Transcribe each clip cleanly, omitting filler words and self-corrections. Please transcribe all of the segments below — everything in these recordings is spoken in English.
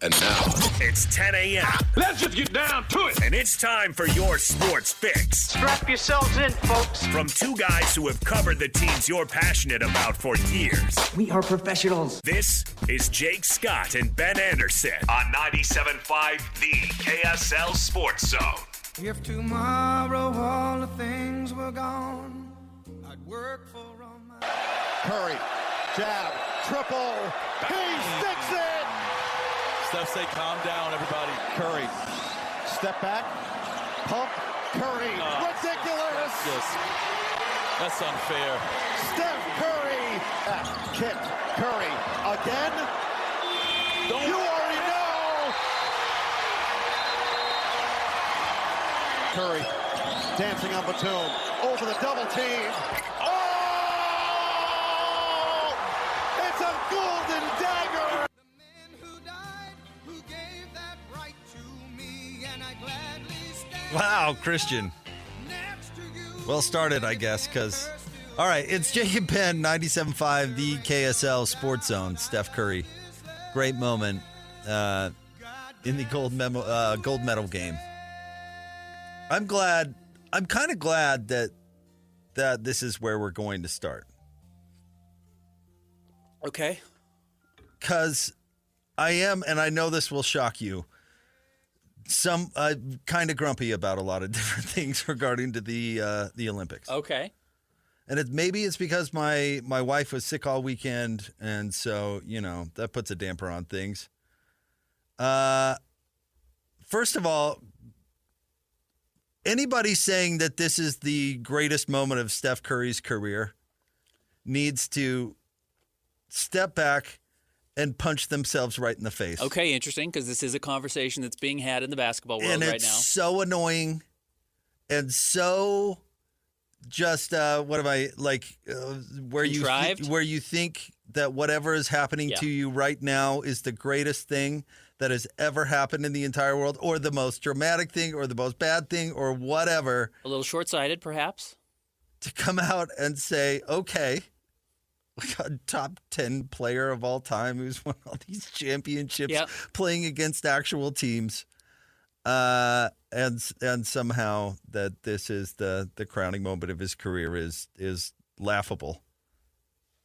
And now, it's 10 a.m. Let's just get down to it. And it's time for your sports fix. Strap yourselves in, folks. From two guys who have covered the teams you're passionate about for years. We are professionals. This is Jake Scott and Ben Anderson on 97.5 The KSL Sports Zone. If tomorrow all the things were gone, I'd work for all my... Curry, jab, triple, he sticks it! Steph say calm down, everybody. Curry, step back, pump, Curry, ridiculous! That's unfair. Steph Curry, kicked, Curry, again? You already know! Curry, dancing on Batum, over the double team. Oh! It's a golden dagger! The man who died, who gave that right to me, and I gladly stand... Wow, Christian. next to you. Well started, I guess, because... All right, it's Jake and Ben, 97.5, the KSL Sports Zone. Steph Curry, great moment in the gold medal game. I'm kind of glad that this is where we're going to start. Okay. Because I am, and I know this will shock you, kind of grumpy about a lot of different things regarding to the Olympics. Okay. And maybe it's because my wife was sick all weekend, and so, that puts a damper on things. First of all, anybody saying that this is the greatest moment of Steph Curry's career needs to step back and punch themselves right in the face. Okay, interesting, because this is a conversation that's being had in the basketball world right now. And it's so annoying and so just where you think that whatever is happening to you right now is the greatest thing that has ever happened in the entire world, or the most dramatic thing, or the most bad thing, or whatever. A little short-sighted, perhaps. To come out and say, okay, a top 10 player of all time who's won all these championships, playing against actual teams, and somehow that this is the crowning moment of his career is laughable.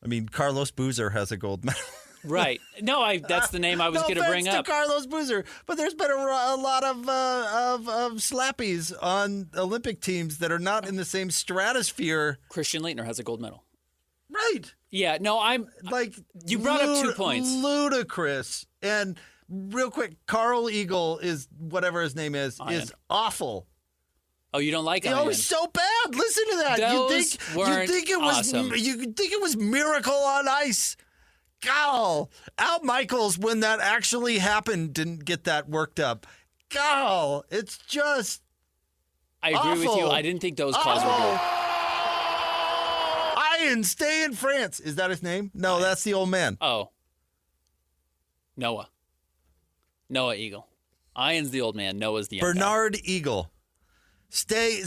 I mean, Carlos Boozer has a gold medal. Right. No, that's the name I was going to bring up. To Carlos Boozer, but there's been a lot of slappies on Olympic teams that are not in the same stratosphere. Christian Laettner has a gold medal. Right. Yeah. No, I'm like you brought up 2 points. Ludicrous. And real quick, Carl Eagle is whatever his name is awful. Oh, you don't like it? Oh, it's so bad. Listen to that. Those weren't awesome. You think it was Miracle on Ice. Gal, Al Michaels, when that actually happened, didn't get that worked up. Gal, it's just I agree with you. I didn't think those calls were good. Ian, stay in France. Is that his name? No, that's the old man. Oh. Noah Eagle. Ian's the old man. Noah's the young Bernard guy. Eagle. Stay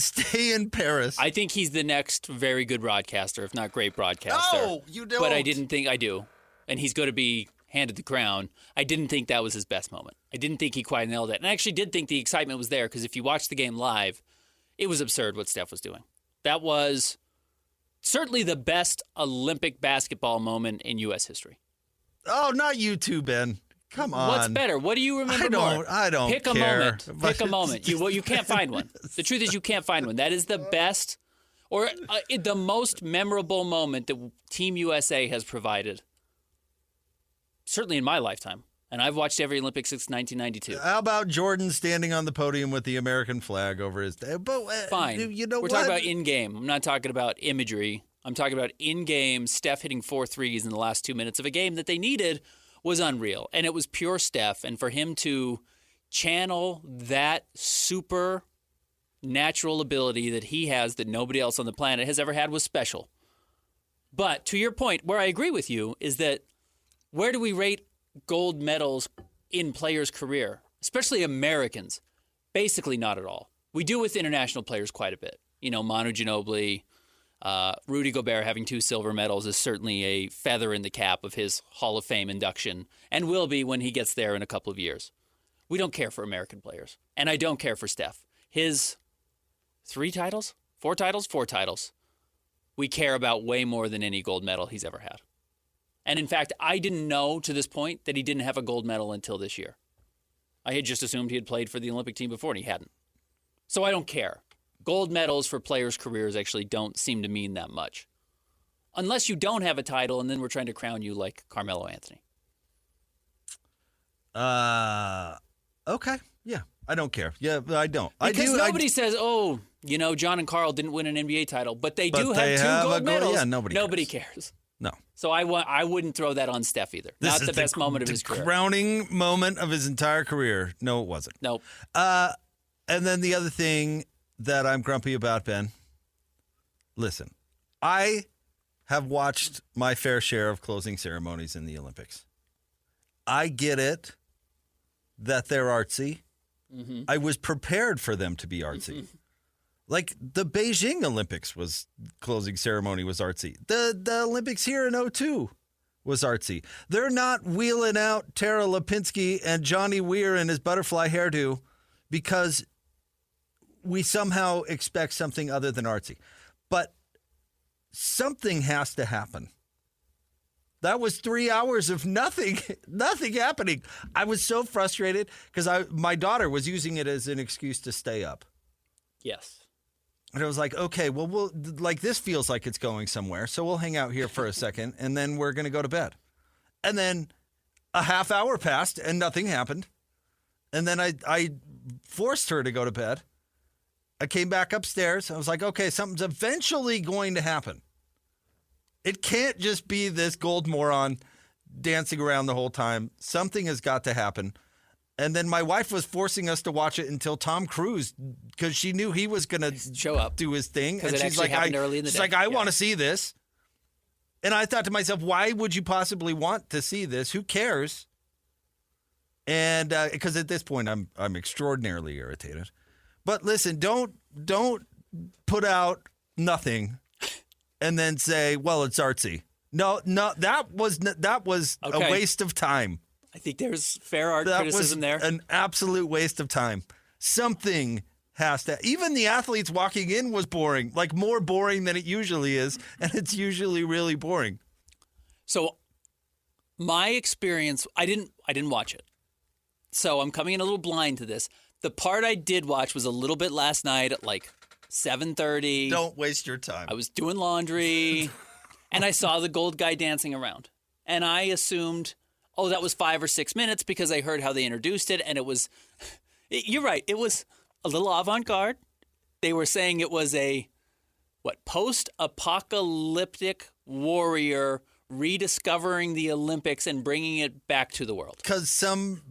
in Paris. I think he's the next very good broadcaster, if not great broadcaster. No, you don't. But I didn't think I do. And he's going to be handed the crown. I didn't think that was his best moment. I didn't think he quite nailed it. And I actually did think the excitement was there because if you watch the game live, it was absurd what Steph was doing. That was certainly the best Olympic basketball moment in U.S. history. Oh, not you too, Ben. Come on. What's better? What do you remember more? I don't Pick care. a moment. Pick a moment. You can't find one. The truth is you can't find one. That is the best or the most memorable moment that Team USA has provided. Certainly in my lifetime. And I've watched every Olympics since 1992. How about Jordan standing on the podium with the American flag over his head? Fine. You know We're talking about in-game. I'm not talking about imagery. I'm talking about in-game. Steph hitting 4 threes in the last 2 minutes of a game that they needed was unreal. And it was pure Steph. And for him to channel that super natural ability that he has that nobody else on the planet has ever had was special. But to your point, where I agree with you is that where do we rate gold medals in players' career, especially Americans? Basically not at all. We do with international players quite a bit. You know, Manu Ginobili, Rudy Gobert having 2 silver medals is certainly a feather in the cap of his Hall of Fame induction, and will be when he gets there in a couple of years. We don't care for American players, and I don't care for Steph. His 4 titles. We care about way more than any gold medal he's ever had. And in fact, I didn't know to this point that he didn't have a gold medal until this year. I had just assumed he had played for the Olympic team before, and he hadn't. So I don't care. Gold medals for players' careers actually don't seem to mean that much. Unless you don't have a title, and then we're trying to crown you like Carmelo Anthony. Okay. Yeah. I don't care. Yeah, I don't. Because nobody says, John and Carl didn't win an NBA title, but they have 2 gold medals. Yeah, nobody cares. No. So I wouldn't throw that on Steph either. Not the best moment of his career. Crowning moment of his entire career. No, it wasn't. Nope. And then the other thing that I'm grumpy about, Ben, listen, I have watched my fair share of closing ceremonies in the Olympics. I get it that they're artsy. Mm-hmm. I was prepared for them to be artsy. Mm-hmm. Like the Beijing Olympics closing ceremony was artsy. The Olympics here in 2002 was artsy. They're not wheeling out Tara Lipinski and Johnny Weir in his butterfly hairdo because we somehow expect something other than artsy. But something has to happen. That was 3 hours of nothing happening. I was so frustrated because my daughter was using it as an excuse to stay up. Yes. And I was like, okay, well, this feels like it's going somewhere, so we'll hang out here for a second, and then we're going to go to bed. And then a half hour passed, and nothing happened. And then I forced her to go to bed. I came back upstairs. I was like, okay, something's eventually going to happen. It can't just be this gold moron dancing around the whole time. Something has got to happen. And then my wife was forcing us to watch it until Tom Cruise, because she knew he was going to show up, do his thing. And she's like, I want to see this. And I thought to myself, why would you possibly want to see this? Who cares? And because at this point, I'm extraordinarily irritated. But listen, don't put out nothing and then say, well, it's artsy. No, that was okay. A waste of time. I think there's fair art criticism there. An absolute waste of time. Something has to. Even the athletes walking in was boring, like more boring than it usually is, and it's usually really boring. So, my experience, I didn't watch it. So I'm coming in a little blind to this. The part I did watch was a little bit last night at like 7:30. Don't waste your time. I was doing laundry, and I saw the gold guy dancing around, and I assumed, that was 5 or 6 minutes because I heard how they introduced it, and it was, you're right, it was a little avant-garde. They were saying it was a, post-apocalyptic warrior rediscovering the Olympics and bringing it back to the world. Because some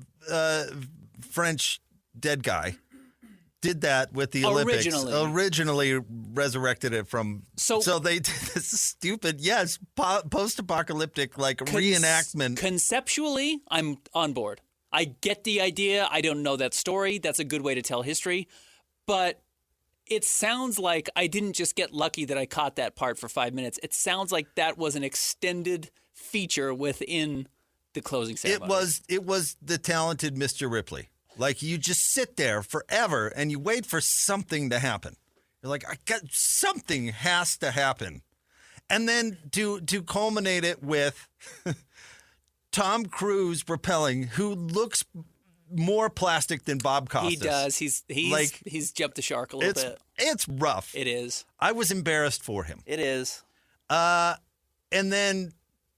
French dead guy did that with the Olympics. Originally resurrected it from. So they did this stupid, post-apocalyptic reenactment. Conceptually, I'm on board. I get the idea. I don't know that story. That's a good way to tell history. But it sounds like I didn't just get lucky that I caught that part for 5 minutes. It sounds like that was an extended feature within the closing ceremony. It was the talented Mr. Ripley. Like, you just sit there forever and you wait for something to happen. You're like, something has to happen. And then to culminate it with Tom Cruise rappelling, who looks more plastic than Bob Costas. He does. He's jumped the shark a little bit. It's rough. It is. I was embarrassed for him. It is. And then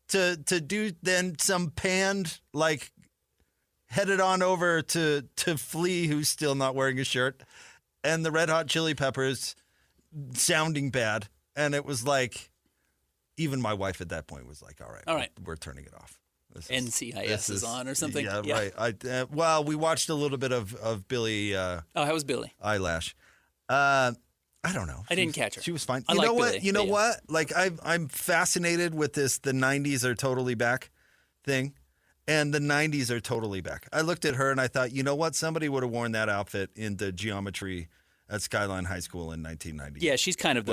to do then some panned, headed on over to Flea, who's still not wearing a shirt, and the Red Hot Chili Peppers sounding bad. And it was like, even my wife at that point was like, all right. We're turning it off. NCIS is on or something. Yeah, right. We watched a little bit of Billie. How was Billie? Eyelash. I don't know. I didn't catch her. She was fine. You know what? You know what? I'm fascinated with this. The 90s are totally back thing. And the 90s are totally back. I looked at her and I thought, you know what? Somebody would have worn that outfit into geometry at Skyline High School in 1990. Yeah, she's kind of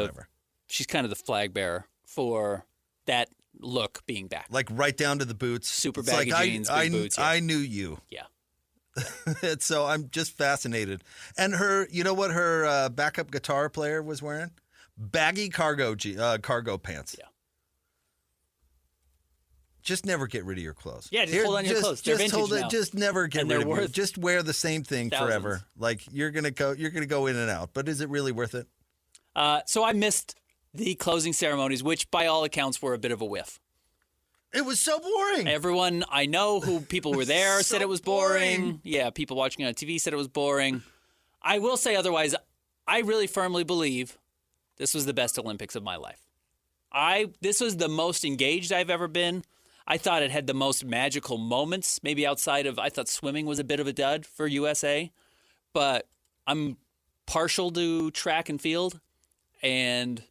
she's kind of the flag bearer for that look being back. Like right down to the boots. Super It's baggy like, jeans, big boots. Yeah. I knew you. Yeah. So I'm just fascinated. And you know what her backup guitar player was wearing? Baggy cargo pants. Yeah. Just never get rid of your clothes. Yeah, just hold on your clothes. They're vintage now. Just never get rid of it. Just wear the same thing thousands. forever. Like you're gonna go in and out. But is it really worth it? So I missed the closing ceremonies, which by all accounts were a bit of a whiff. It was so boring. Everyone I know who people were there said it was boring. Yeah, people watching on TV said it was boring. I will say otherwise, I really firmly believe this was the best Olympics of my life. This was the most engaged I've ever been. I thought it had the most magical moments, maybe outside of, I thought swimming was a bit of a dud for USA, but I'm partial to track and field, and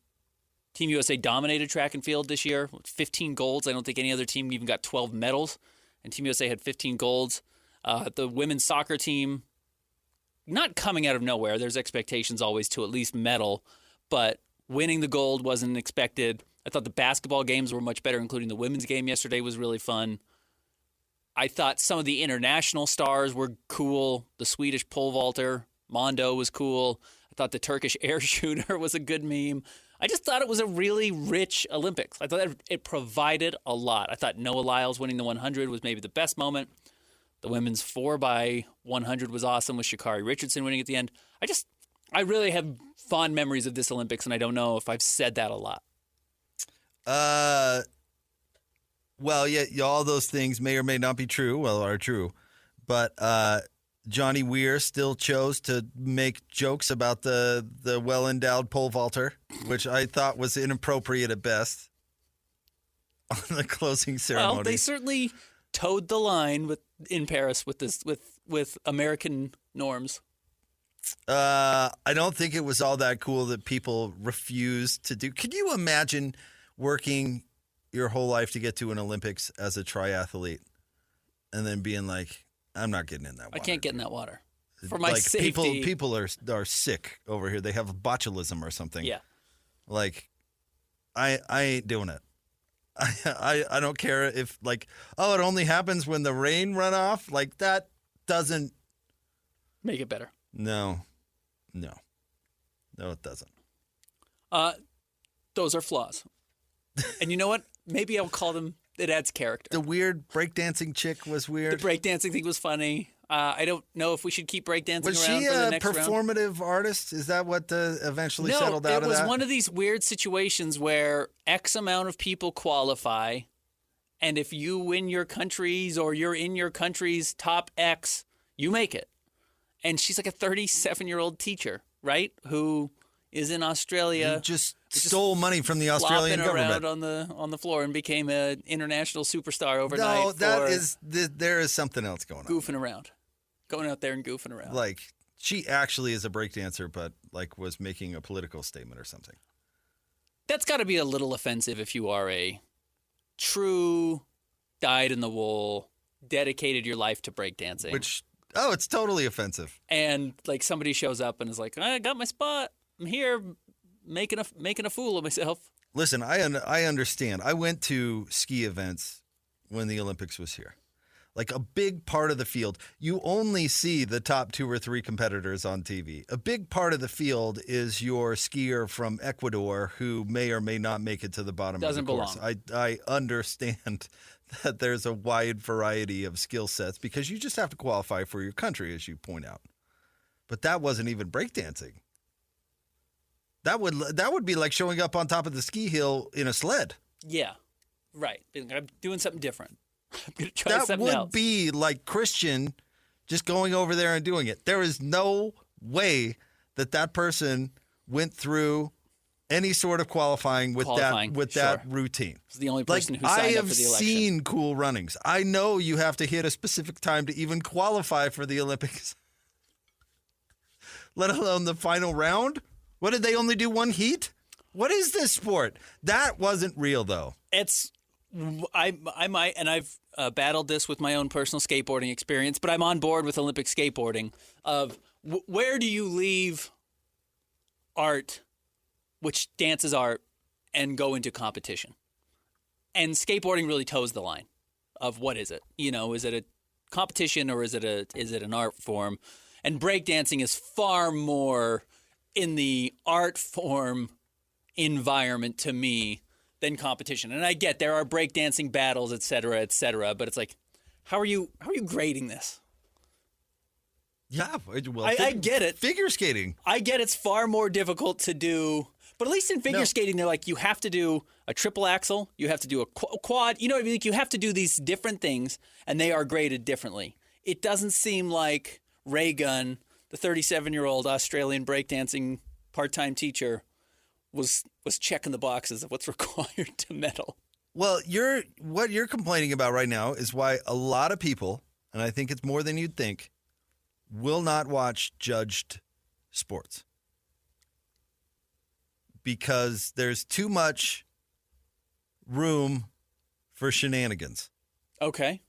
Team USA dominated track and field this year with 15 golds. I don't think any other team even got 12 medals, and Team USA had 15 golds. The women's soccer team, not coming out of nowhere. There's expectations always to at least medal, but winning the gold wasn't expected. I thought the basketball games were much better, including the women's game yesterday was really fun. I thought some of the international stars were cool. The Swedish pole vaulter, Mondo, was cool. I thought the Turkish air shooter was a good meme. I just thought it was a really rich Olympics. I thought it provided a lot. I thought Noah Lyles winning the 100 was maybe the best moment. The women's 4x100 was awesome with Sha'Carri Richardson winning at the end. I really have fond memories of this Olympics, and I don't know if I've said that a lot. Well, yeah, all those things may or may not be true. Well, are true, but Johnny Weir still chose to make jokes about the well-endowed pole vaulter, which I thought was inappropriate at best on the closing ceremony. Well, they certainly towed the line in Paris with American norms. I don't think it was all that cool that people refused to do. Could you imagine working your whole life to get to an Olympics as a triathlete and then being like, I'm not getting in that water. I can't get in that water. For my safety. People are sick over here. They have botulism or something. Yeah. Like, I ain't doing it. I don't care if, like, it only happens when the rain run off. Like, that doesn't make it better. No, it doesn't. Those are flaws. And you know what? Maybe I'll call them, it adds character. The weird breakdancing chick was weird. The breakdancing thing was funny. I don't know if we should keep breakdancing around for the next round. Was she a performative artist? Is that what eventually settled out of that? No, it was one of these weird situations where X amount of people qualify, and if you win your country's or you're in your country's top X, you make it. And she's like a 37-year-old teacher, right, who is in Australia. Who just stole money from the Australian government. Around on the floor and became an international superstar overnight. No, there is something else going on. Goofing around. Going out there and goofing around. Like, she actually is a breakdancer, but, like, was making a political statement or something. That's got to be a little offensive if you are a true, dyed-in-the-wool, dedicated your life to breakdancing. It's totally offensive. And, like, somebody shows up and is like, I got my spot. I'm here making a fool of myself. Listen, I understand. I went to ski events when the Olympics was here. Like, a big part of the field, you only see the top 2 or 3 competitors on TV. A big part of the field is your skier from Ecuador who may or may not make it to the bottom of the course. I understand that there's a wide variety of skill sets because you just have to qualify for your country, as you point out. But that wasn't even breakdancing. That would be like showing up on top of the ski hill in a sled. Yeah, right. I'm doing something different. I'm going to try something else. That would be like Christian just going over there and doing it. There is no way that person went through any sort of qualifying with that routine. It's the only person who signed up for the election. I have seen cool runnings. I know you have to hit a specific time to even qualify for the Olympics, let alone the final round. What, did they only do one heat? What is this sport? That wasn't real, though. I might, and I've battled this with my own personal skateboarding experience, but I'm on board with Olympic skateboarding of where do you leave art, which dance is art, and go into competition. And skateboarding really toes the line of what is it? Is it a competition or is it an art form? And breakdancing is far more in the art form environment to me than competition. And I get there are breakdancing battles, et cetera, but it's like, how are you grading this? Yeah, well, I get it. Figure skating. I get it's far more difficult to do, but at least in figure skating, they're like, you have to do a triple axel, you have to do a quad, you know what I mean? Like, you have to do these different things, and they are graded differently. It doesn't seem like Ray Gunn, the 37-year-old Australian breakdancing part-time teacher, was checking the boxes of what's required to medal. Well, what you're complaining about right now is why a lot of people, and I think it's more than you'd think, will not watch judged sports because there's too much room for shenanigans. Okay.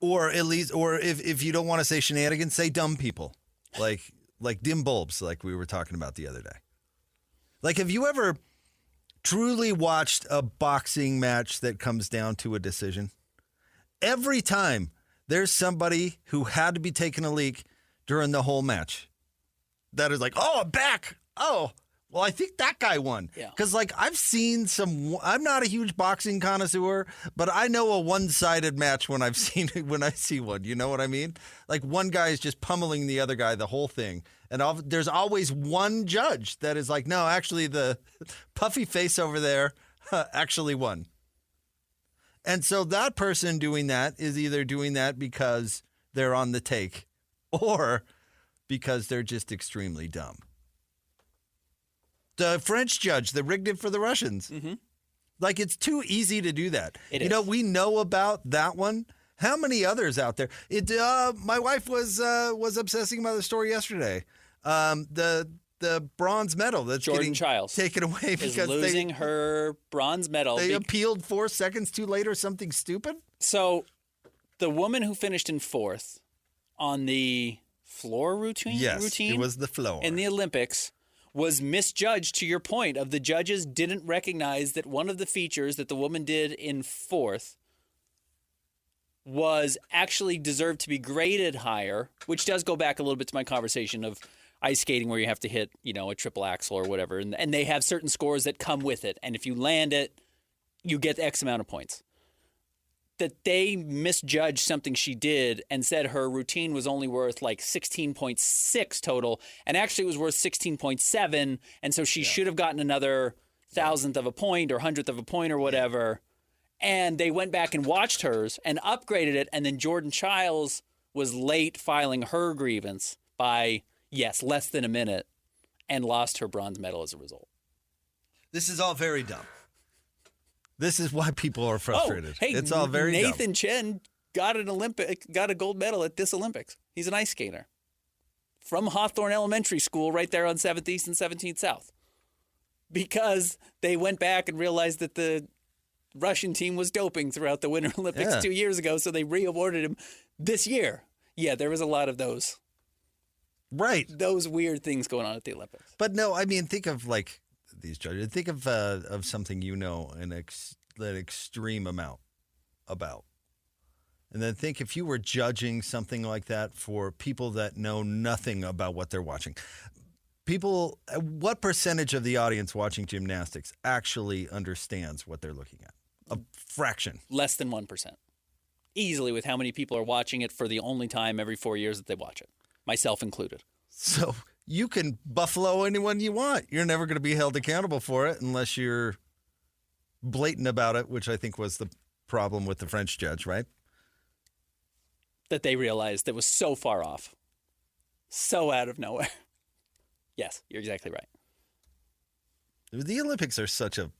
Or at least, or if you don't want to say shenanigans, say dumb people, like dim bulbs, like we were talking about the other day. Like, have you ever truly watched a boxing match that comes down to a decision? Every time there's somebody who had to be taking a leak during the whole match that is like, oh, I'm back. Oh, well, I think that guy won. Yeah. Because, like, I've seen I'm not a huge boxing connoisseur, but I know a one-sided match when I see one. You know what I mean? Like, one guy is just pummeling the other guy the whole thing. And there's always one judge that is like, no, actually, the puffy face over there actually won. And so that person doing that is either doing that because they're on the take or because they're just extremely dumb. The French judge that rigged it for the Russians. Mm-hmm. Like, it's too easy to do that. It is. We know about that one. How many others out there? My wife was obsessing about the story yesterday. The bronze medal that's Jordan getting Childs taken away because is losing her bronze medal. They appealed 4 seconds too late or something stupid. So, the woman who finished in fourth on the floor routine. Yes, it was the floor in the Olympics. Was misjudged, to your point, of the judges didn't recognize that one of the features that the woman did in fourth was actually deserved to be graded higher, which does go back a little bit to my conversation of ice skating where you have to hit, a triple axel or whatever, and they have certain scores that come with it, and if you land it, you get X amount of points. That they misjudged something she did and said her routine was only worth like 16.6 total, and actually it was worth 16.7, and so she should have gotten another thousandth of a point or hundredth of a point or whatever. And they went back and watched hers and upgraded it, and then Jordan Childs was late filing her grievance by, less than a minute, and lost her bronze medal as a result. This is all very dumb. This is why people are frustrated. Hey, it's all very Nathan dumb. Chen got a gold medal at this Olympics. He's an ice skater from Hawthorne Elementary School right there on 7th East and 17th South. Because they went back and realized that the Russian team was doping throughout the Winter Olympics 2 years ago, so they re-awarded him this year. Yeah, there was a lot of those. Right. Those weird things going on at the Olympics. But no, I mean, think of like these judges. Think of something an extreme amount about. And then think if you were judging something like that for people that know nothing about what they're watching. What percentage of the audience watching gymnastics actually understands what they're looking at? A fraction. Less than 1%. Easily with how many people are watching it for the only time every 4 years that they watch it. Myself included. So you can buffalo anyone you want. You're never going to be held accountable for it unless you're blatant about it, which I think was the problem with the French judge, right? That they realized that was so far off. So out of nowhere. Yes, you're exactly right. The Olympics are such a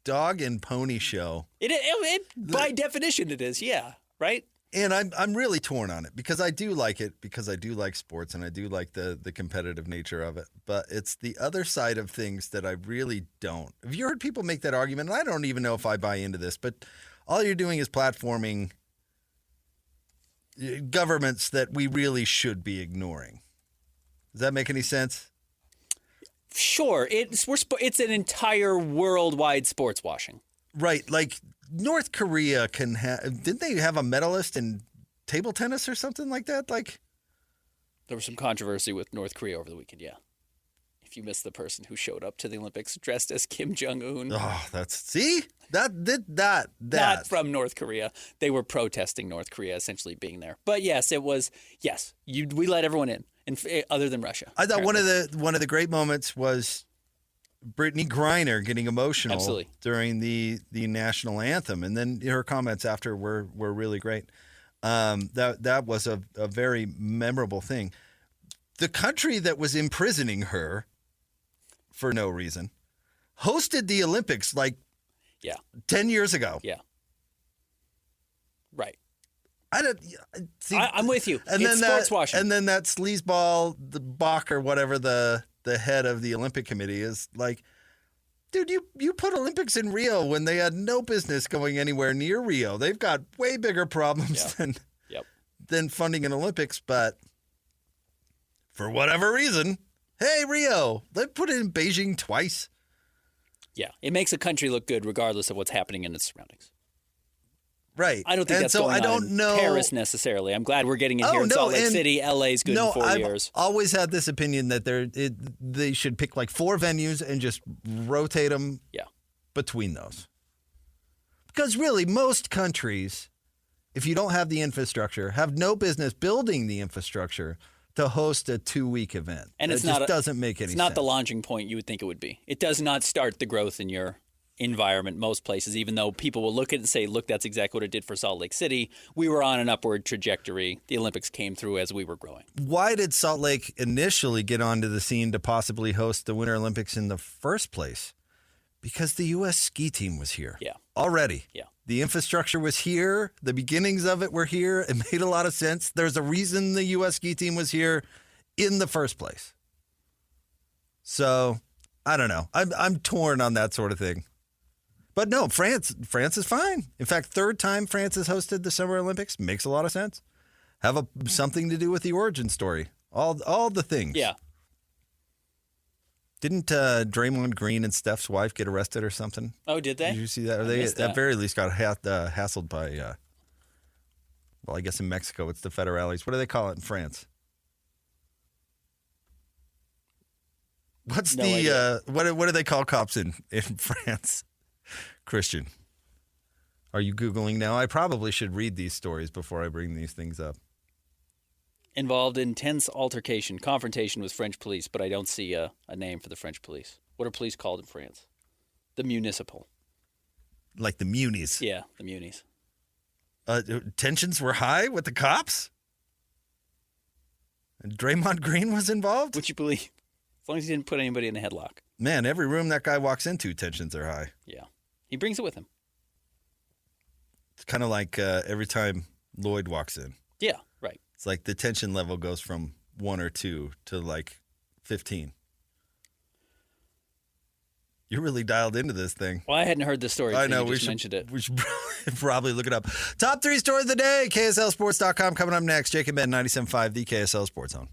dog and pony show. It by definition it is, yeah, right? And I'm really torn on it because I do like it, because I do like sports and I do like the competitive nature of it. But it's the other side of things that I really don't. Have you heard people make that argument? And I don't even know if I buy into this, but all you're doing is platforming governments that we really should be ignoring. Does that make any sense? Sure, it's an entire worldwide sports washing. Right, like North Korea can have. Didn't they have a medalist in table tennis or something like that? Like, there was some controversy with North Korea over the weekend. Yeah, if you missed the person who showed up to the Olympics dressed as Kim Jong-un. Oh, that Not from North Korea. They were protesting North Korea essentially being there. But yes, it was. Yes, we let everyone in, other than Russia. I thought one of the great moments was Brittany Griner getting emotional Absolutely. during the national anthem, and then her comments after were really great. That was a very memorable thing. The country that was imprisoning her for no reason hosted the Olympics 10 years ago. Yeah. Right. I'm with you. And it's then sports washing. And then that sleazeball, the Bach or whatever the head of the Olympic Committee is like, dude, you put Olympics in Rio when they had no business going anywhere near Rio. They've got way bigger problems than funding an Olympics, but for whatever reason, hey, Rio, they put it in Beijing twice. Yeah, it makes a country look good regardless of what's happening in its surroundings. Right. I don't think that's going on in Paris necessarily. I'm glad we're getting in here in Salt Lake City. LA's good in 4 years. I've always had this opinion that they should pick 4 venues and just rotate them between those. Because really, most countries, if you don't have the infrastructure, have no business building the infrastructure to host a 2-week event. And it doesn't make any sense. It's not the launching point you would think it would be. It does not start the growth in your environment most places, even though people will look at it and say, look, that's exactly what it did for Salt Lake City. We were on an upward trajectory. The Olympics came through as we were growing. Why did Salt Lake initially get onto the scene to possibly host the Winter Olympics in the first place? Because the U.S. ski team was here. Yeah. Already. Yeah. The infrastructure was here. The beginnings of it were here. It made a lot of sense. There's a reason the U.S. ski team was here in the first place. So, I don't know. I'm torn on that sort of thing. But no, France is fine. In fact, 3rd time France has hosted the Summer Olympics. Makes a lot of sense. Have something to do with the origin story. All the things. Yeah. Didn't Draymond Green and Steph's wife get arrested or something? Oh, did they? Did you see that? They at very least got hassled by, well, I guess in Mexico it's the federales. What do they call it in France? What's what do they call cops in France? Christian, are you Googling now? I probably should read these stories before I bring these things up. Involved in tense confrontation with French police, but I don't see a name for the French police. What are police called in France? The municipal. Like the munis? Yeah, the munis. Tensions were high with the cops? And Draymond Green was involved? Would you believe? As long as he didn't put anybody in a headlock. Man, every room that guy walks into, tensions are high. Yeah. He brings it with him. It's kind of like every time Lloyd walks in. Yeah, right. It's like the tension level goes from 1 or 2 to 15. You're really dialed into this thing. Well, I hadn't heard this story. I know. You just mentioned it. We should probably look it up. Top 3 stories of the day. KSLSports.com coming up next. Jake and Ben, 97.5, the KSL Sports Zone.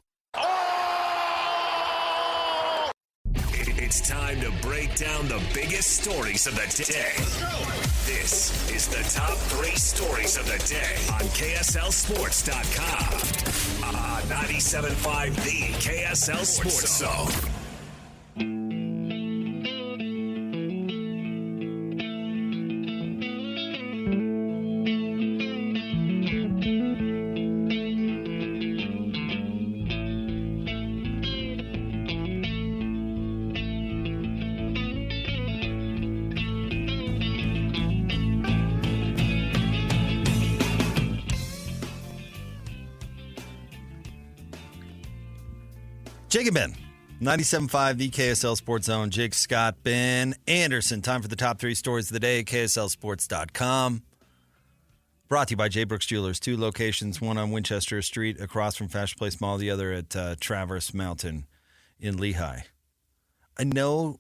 It's time to break down the biggest stories of the day. This is the top 3 stories of the day on KSLSports.com. 97.5, the KSL Sports Zone. Jake and Ben, 97.5, the KSL Sports Zone. Jake, Scott, Ben Anderson. Time for the top 3 stories of the day, KSLSports.com. Brought to you by J. Brooks Jewelers. 2 locations, one on Winchester Street across from Fashion Place Mall, the other at Traverse Mountain in Lehigh. I know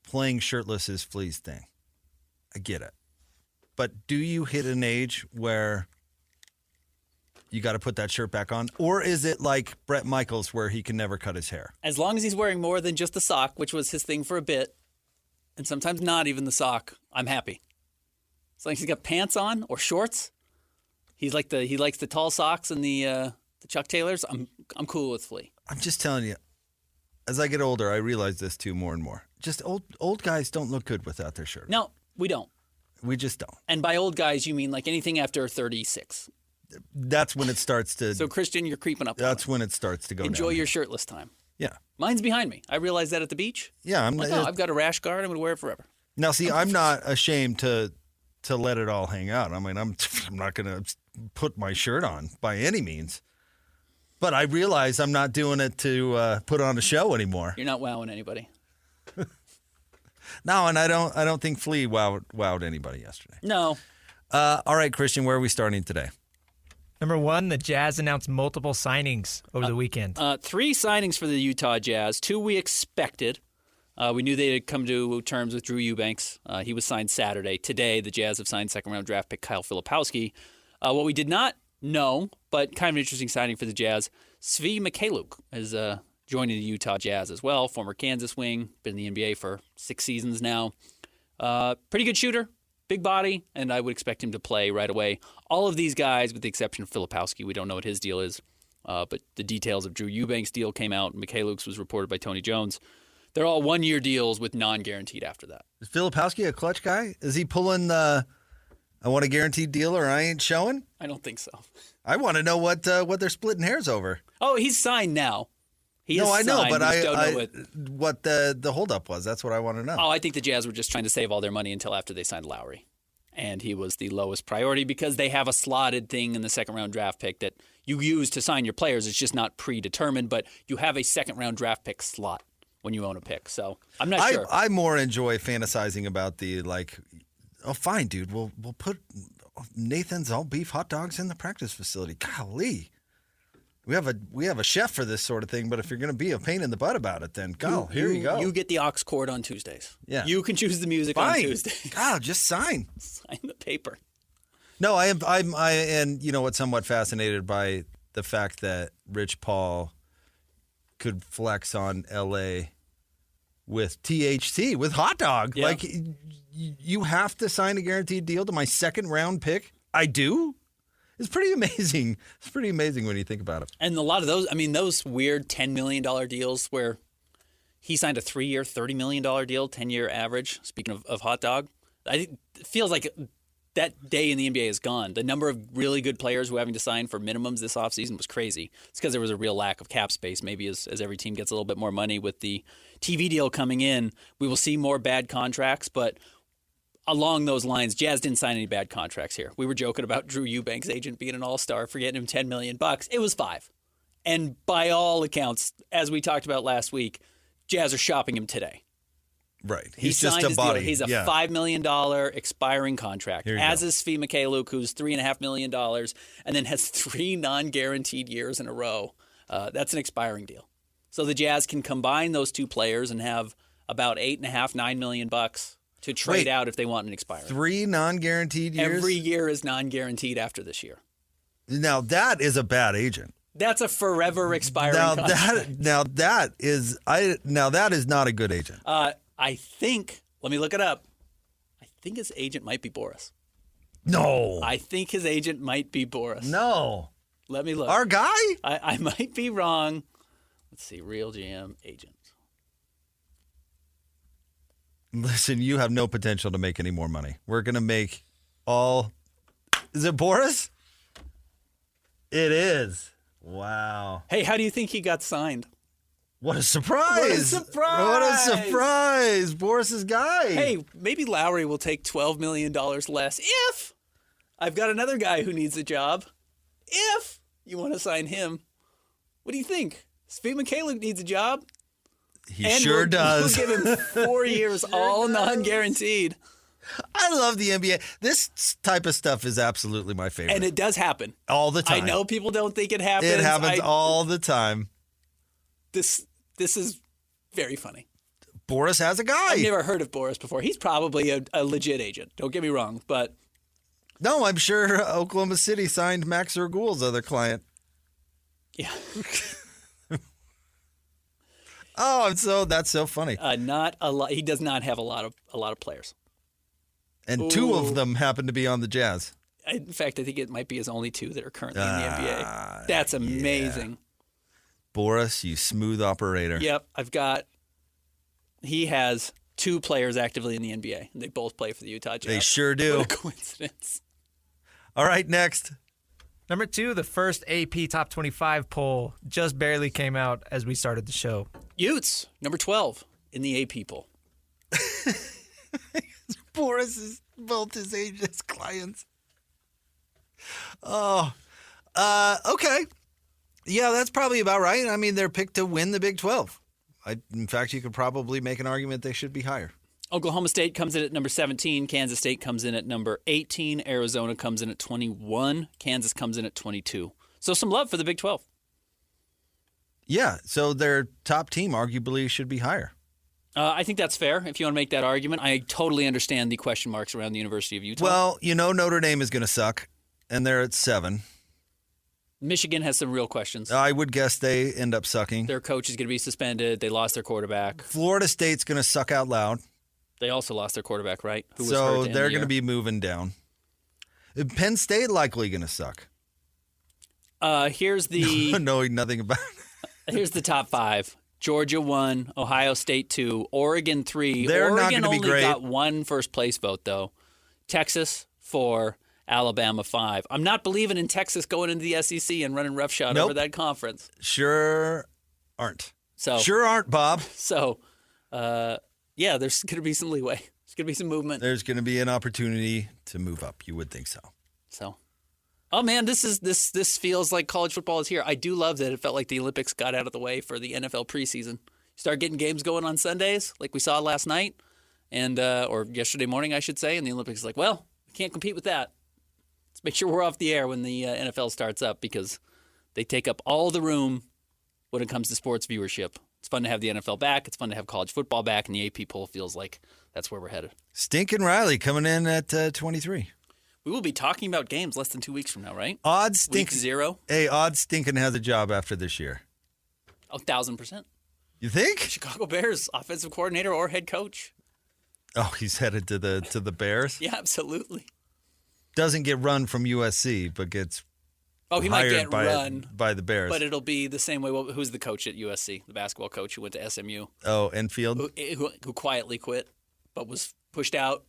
playing shirtless is Flea's thing. I get it. But do you hit an age where you got to put that shirt back on? Or is it like Bret Michaels where he can never cut his hair? As long as he's wearing more than just the sock, which was his thing for a bit, and sometimes not even the sock, I'm happy. As long as he's got pants on or shorts, he likes the tall socks and the Chuck Taylors. I'm cool with Flea. I'm just telling you, as I get older, I realize this too more and more. Just old guys don't look good without their shirt. No, we don't. We just don't. And by old guys, you mean like anything after 36. That's when it starts to. So, Christian, you're creeping up. That's when it starts to go Enjoy down. your shirtless time. Yeah. Mine's behind me. I realized that at the beach. Yeah. I've got a rash guard. I'm going to wear it forever. Now, see, I'm not ashamed to let it all hang out. I mean, I'm not going to put my shirt on by any means. But I realize I'm not doing it to put on a show anymore. You're not wowing anybody. No, and I don't think Flea wowed anybody yesterday. No. All right, Christian, where are we starting today? Number one, the Jazz announced multiple signings over the weekend. 3 signings for the Utah Jazz. 2 we expected. We knew they had come to terms with Drew Eubanks. He was signed Saturday. Today, the Jazz have signed second-round draft pick Kyle Filipowski. What we did not know, but kind of an interesting signing for the Jazz, Svi Mykhailiuk is joining the Utah Jazz as well. Former Kansas wing, been in the NBA for 6 seasons now. Pretty good shooter, big body, and I would expect him to play right away. All of these guys, with the exception of Filipowski, we don't know what his deal is, but the details of Drew Eubanks' deal came out. Mykhailiuk's was reported by Tony Jones. They're all one-year deals with non-guaranteed after that. Is Filipowski a clutch guy? Is he pulling the I want a guaranteed deal or I ain't showing? I don't think so. I want to know what they're splitting hairs over. Oh, he's signed now. He is I know, signed, but we just don't know what the holdup was. That's what I want to know. Oh, I think the Jazz were just trying to save all their money until after they signed Lowry. And he was the lowest priority because they have a slotted thing in the second-round draft pick that you use to sign your players. It's just not predetermined, but you have a second-round draft pick slot when you own a pick. So I'm not sure. I more enjoy fantasizing about the, like, oh, fine, dude, we'll put Nathan's all beef hot dogs in the practice facility. Golly. We have a chef for this sort of thing, but if you're going to be a pain in the butt about it, then here you go. You get the aux cord on Tuesdays. Yeah. You can choose the music on Tuesdays. God, just sign. Sign the paper. No, and you know what, somewhat fascinated by the fact that Rich Paul could flex on LA with THC, with hot dog. Yeah. Like, you have to sign a guaranteed deal to my second round pick? I do? It's pretty amazing. It's pretty amazing when you think about it. And a lot of those, I mean, those weird $10 million deals where he signed a 3-year, $30 million deal, 10-year average, speaking of hot dog, it feels like that day in the NBA is gone. The number of really good players who are having to sign for minimums this offseason was crazy. It's because there was a real lack of cap space. Maybe as every team gets a little bit more money with the TV deal coming in, we will see more bad contracts, but along those lines, Jazz didn't sign any bad contracts here. We were joking about Drew Eubanks' agent being an all-star for getting him $10 million. It was $5 million. And by all accounts, as we talked about last week, Jazz are shopping him today. Right. He He's just signed a his body. Deal. He's a $5 million expiring contract, as is Svi Mykhailiuk, who's $3.5 million, and then has 3 non-guaranteed years in a row. That's an expiring deal. So the Jazz can combine those 2 players and have about $8.5–9 million to trade out if they want an expiring. 3 non-guaranteed years? Every year is non-guaranteed after this year. Now, that is a bad agent. That's a forever expiring contract. That is not a good agent. I think, let me look it up. I think his agent might be Boris. No. I think his agent might be Boris. No. Let me look. Our guy? I might be wrong. Let's see, Real GM agent. Listen, you have no potential to make any more money. We're going to make all... Is it Boris? It is. Wow. Hey, how do you think he got signed? What a surprise. What a surprise. What a surprise. Boris's guy. Hey, maybe Lowry will take $12 million less if I've got another guy who needs a job. If you want to sign him. What do you think? Svi Mykhailiuk needs a job. He sure does. We'll give him 4 years, all non-guaranteed. I love the NBA. This type of stuff is absolutely my favorite. And it does happen. All the time. I know people don't think it happens. It happens all the time. This is very funny. Boris has a guy. I've never heard of Boris before. He's probably a legit agent. Don't get me wrong. But No, I'm sure Oklahoma City signed Max Orgul's other client. Yeah. That's so funny. Not a lot. He does not have a lot of players. And two of them happen to be on the Jazz. In fact, I think it might be his only two that are currently in the NBA. That's amazing. Yeah. Boris, you smooth operator. Yep, he has two players actively in the NBA. They both play for the Utah Jazz. They sure do. What a coincidence. All right, next. Number 2, the first AP Top 25 poll just barely came out as we started the show. Utes, number 12 in the AP poll. Boris is both his ages clients. Oh, okay. Yeah, that's probably about right. I mean, they're picked to win the Big 12. In fact, you could probably make an argument they should be higher. Oklahoma State comes in at number 17. Kansas State comes in at number 18. Arizona comes in at 21. Kansas comes in at 22. So some love for the Big 12. Yeah, so their top team arguably should be higher. I think that's fair if you want to make that argument. I totally understand the question marks around the University of Utah. Well, Notre Dame is going to suck, and they're at 7. Michigan has some real questions. I would guess they end up sucking. Their coach is going to be suspended. They lost their quarterback. Florida State's going to suck out loud. They also lost their quarterback, right? Who was so hurt they're going to be moving down. Penn State likely going to suck. Here's the knowing nothing about it. Here's the top 5. Georgia 1, Ohio State 2, Oregon 3. They're Oregon not going to be only great. got one first place vote though. Texas 4, Alabama 5. I'm not believing in Texas going into the SEC and running roughshod over that conference. Sure aren't. So sure aren't, Bob. So, yeah, there's going to be some leeway. There's going to be some movement. There's going to be an opportunity to move up. You would think so. So, oh man, this feels like college football is here. I do love that it felt like the Olympics got out of the way for the NFL preseason. Start getting games going on Sundays, like we saw last night, and or yesterday morning, I should say. And the Olympics is like, well, we can't compete with that. Let's make sure we're off the air when the NFL starts up because they take up all the room when it comes to sports viewership. It's fun to have the NFL back. It's fun to have college football back, and the AP poll feels like that's where we're headed. Stinkin' Riley coming in at 23. We will be talking about games less than 2 weeks from now, right? Odds Stinkin'. Week 0. Hey, Odds Stinkin' has a job after this year. 1,000%. You think? Chicago Bears offensive coordinator or head coach. Oh, he's headed to the Bears? Yeah, absolutely. Doesn't get run from USC, but gets he might get run by the Bears. But it'll be the same way. Who's the coach at USC? The basketball coach who went to SMU. Oh, Enfield? Who quietly quit, but was pushed out.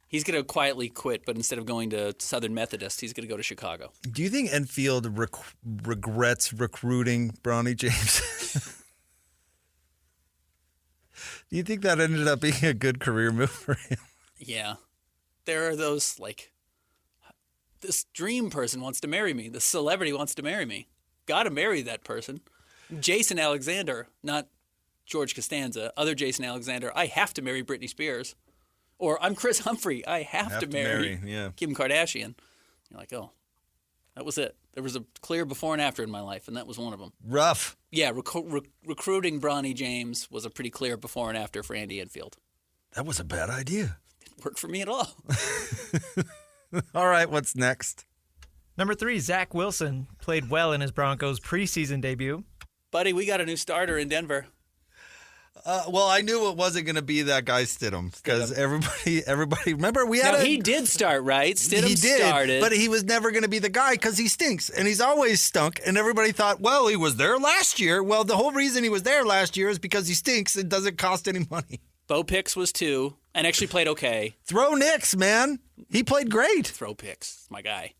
He's going to quietly quit, but instead of going to Southern Methodist, he's going to go to Chicago. Do you think Enfield regrets recruiting Bronny James? Do you think that ended up being a good career move for him? Yeah. There are those, like, this dream person wants to marry me. This celebrity wants to marry me. Got to marry that person. Jason Alexander, not George Costanza. Other Jason Alexander, I have to marry Britney Spears. Or I'm Chris Humphrey. I have to marry Kim Kardashian. You're like, oh, that was it. There was a clear before and after in my life, and that was one of them. Rough. Yeah, recruiting Bronny James was a pretty clear before and after for Andy Enfield. That was a bad idea. Didn't work for me at all. All right, what's next? Number 3, Zach Wilson played well in his Broncos preseason debut. Buddy, we got a new starter in Denver. Well, I knew it wasn't going to be that guy Stidham because everybody. Remember, we had. He did start, right? Stidham he did, started, but he was never going to be the guy because he stinks, and he's always stunk. And everybody thought, well, he was there last year. Well, the whole reason he was there last year is because he stinks. It doesn't cost any money. Bo Picks was 2 and actually played okay. Throw Nix, man. He played great. Throw Picks, my guy.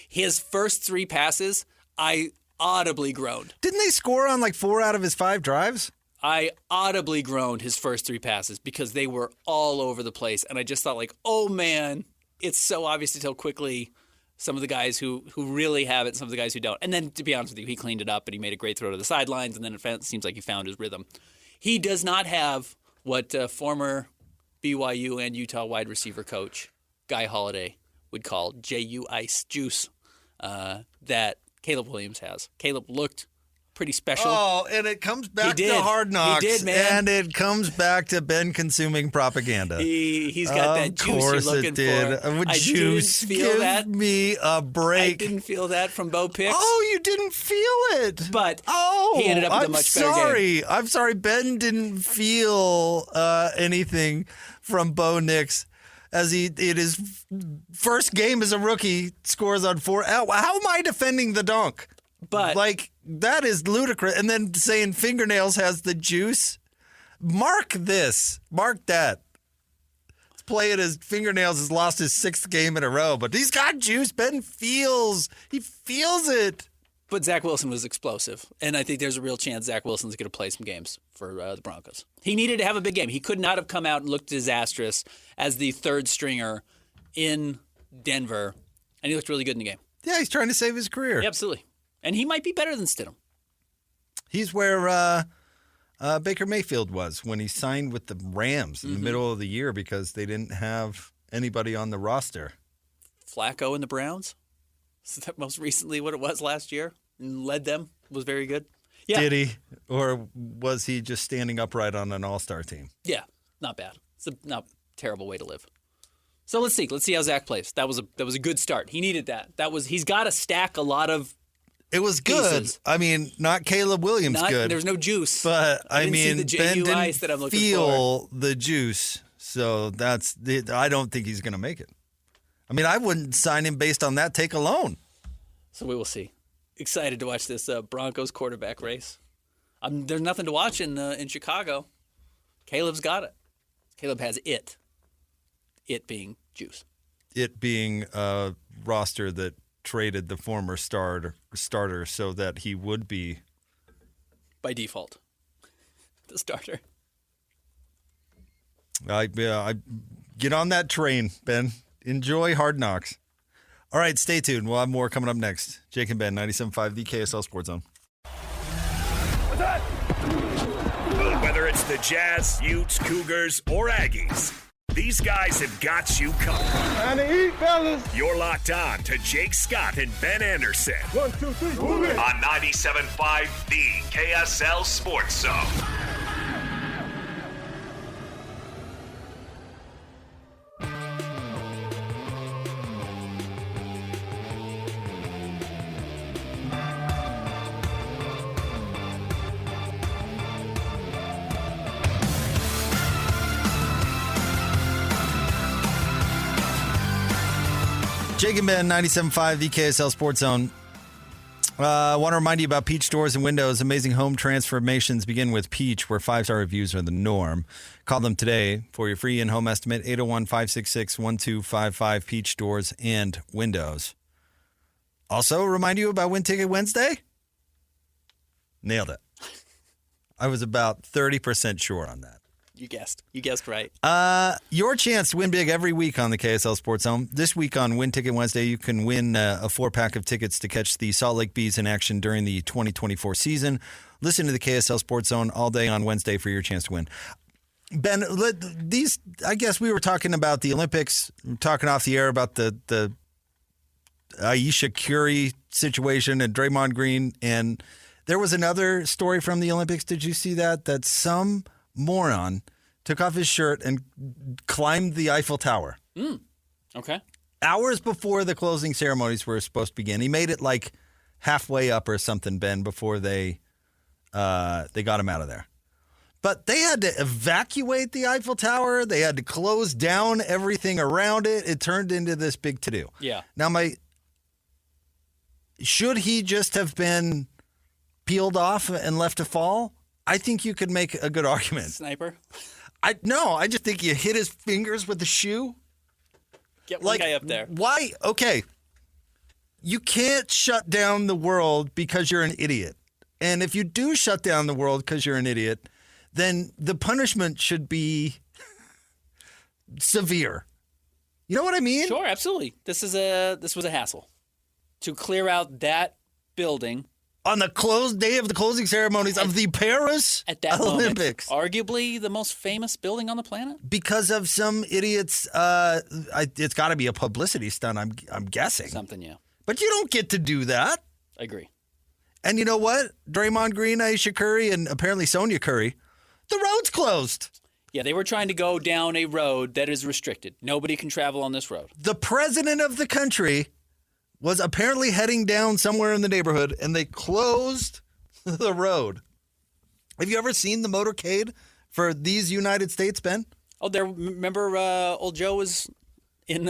His first 3 passes, I audibly groaned. Didn't they score on like 4 out of his 5 drives? I audibly groaned his first 3 passes because they were all over the place. And I just thought, like, oh, man, it's so obvious to tell quickly some of the guys who really have it and some of the guys who don't. And then, to be honest with you, he cleaned it up and he made a great throw to the sidelines. And then it seems like he found his rhythm. He does not have what former BYU and Utah wide receiver coach Guy Holliday would call JU ice juice that Caleb Williams has. Caleb looked pretty special. Oh, and it comes back to Hard Knocks. He did, man. And it comes back to Ben consuming propaganda. He's got that juice you're looking for. I Juice. didn't feel Give that. me a break. I didn't feel that from Bo Picks. Oh, you didn't feel it. But he ended up with a much better game. I'm sorry. Ben didn't feel anything from Bo Nix as he in his first game as a rookie scores on 4. How am I defending the dunk? But like, that is ludicrous. And then saying fingernails has the juice. Mark this. Mark that. Let's play it as fingernails has lost his 6th game in a row. But he's got juice. Ben feels. He feels it. But Zach Wilson was explosive. And I think there's a real chance Zach Wilson's going to play some games for the Broncos. He needed to have a big game. He could not have come out and looked disastrous as the 3rd stringer in Denver. And he looked really good in the game. Yeah, he's trying to save his career. Yeah, absolutely. And he might be better than Stidham. He's where Baker Mayfield was when he signed with the Rams in the middle of the year because they didn't have anybody on the roster. Flacco and the Browns? Is that most recently what it was last year? And led them, was very good. Yeah. Did he? Or was he just standing upright on an all-star team? Yeah, not bad. It's a not terrible way to live. So let's see. Let's see how Zach plays. That was a good start. He needed that. He's got to stack a lot of It was good. pieces. I mean, not Caleb Williams good. There's no juice. But I I didn't see mean, the Ben JU didn't ice that I'm looking feel the juice. So I don't think he's going to make it. I mean, I wouldn't sign him based on that take alone. So we will see. Excited to watch this Broncos quarterback race. There's nothing to watch in Chicago. Caleb's got it. Caleb has it. It being juice. It being a roster that traded the former starter so that he would be By default. The starter. I get on that train, Ben. Enjoy Hard Knocks. All right, stay tuned. We'll have more coming up next. Jake and Ben, 97.5, the KSL Sports Zone. Whether it's the Jazz, Utes, Cougars, or Aggies, these guys have got you covered. Time to eat, fellas. You're locked on to Jake Scott and Ben Anderson 1, 2, 3, move it. on 97.5, the KSL Sports Zone. Jake and Ben, 97.5, the KSL Sports Zone. I want to remind you about Peach Doors and Windows. Amazing home transformations begin with Peach, where 5-star reviews are the norm. Call them today for your free in-home estimate, 801-566-1255, Peach Doors and Windows. Also, remind you about Win Ticket Wednesday. Nailed it. I was about 30% sure on that. You guessed. You guessed right. Your chance to win big every week on the KSL Sports Zone. This week on Win Ticket Wednesday, you can win a 4-pack of tickets to catch the Salt Lake Bees in action during the 2024 season. Listen to the KSL Sports Zone all day on Wednesday for your chance to win. Ben, I guess we were talking about the Olympics, talking off the air about the Ayesha Curry situation and Draymond Green, and there was another story from the Olympics. Did you see that? That some moron took off his shirt and climbed the Eiffel Tower. Okay. Hours before the closing ceremonies were supposed to begin. He made it like halfway up or something, Ben, before they got him out of there. But they had to evacuate the Eiffel Tower. They had to close down everything around it. It turned into this big to-do. Yeah. Now, should he just have been peeled off and left to fall? I think you could make a good argument. Sniper? I just think you hit his fingers with the shoe. Get one guy up there. Why? Okay. You can't shut down the world because you're an idiot. And if you do shut down the world because you're an idiot, then the punishment should be severe. You know what I mean? Sure, absolutely. This was a hassle to clear out that building on the closed day of the closing ceremonies of the Paris at that Olympics. Moment, arguably the most famous building on the planet. Because of some idiots, it's got to be a publicity stunt. I'm guessing Something, yeah. But you don't get to do that. I agree. And you know what? Draymond Green, Ayesha Curry, and apparently Sonia Curry, the road's closed. Yeah, they were trying to go down a road that is restricted. Nobody can travel on this road. The president of the country was apparently heading down somewhere in the neighborhood, and they closed the road. Have you ever seen the motorcade for these United States, Ben? Oh, remember old Joe was in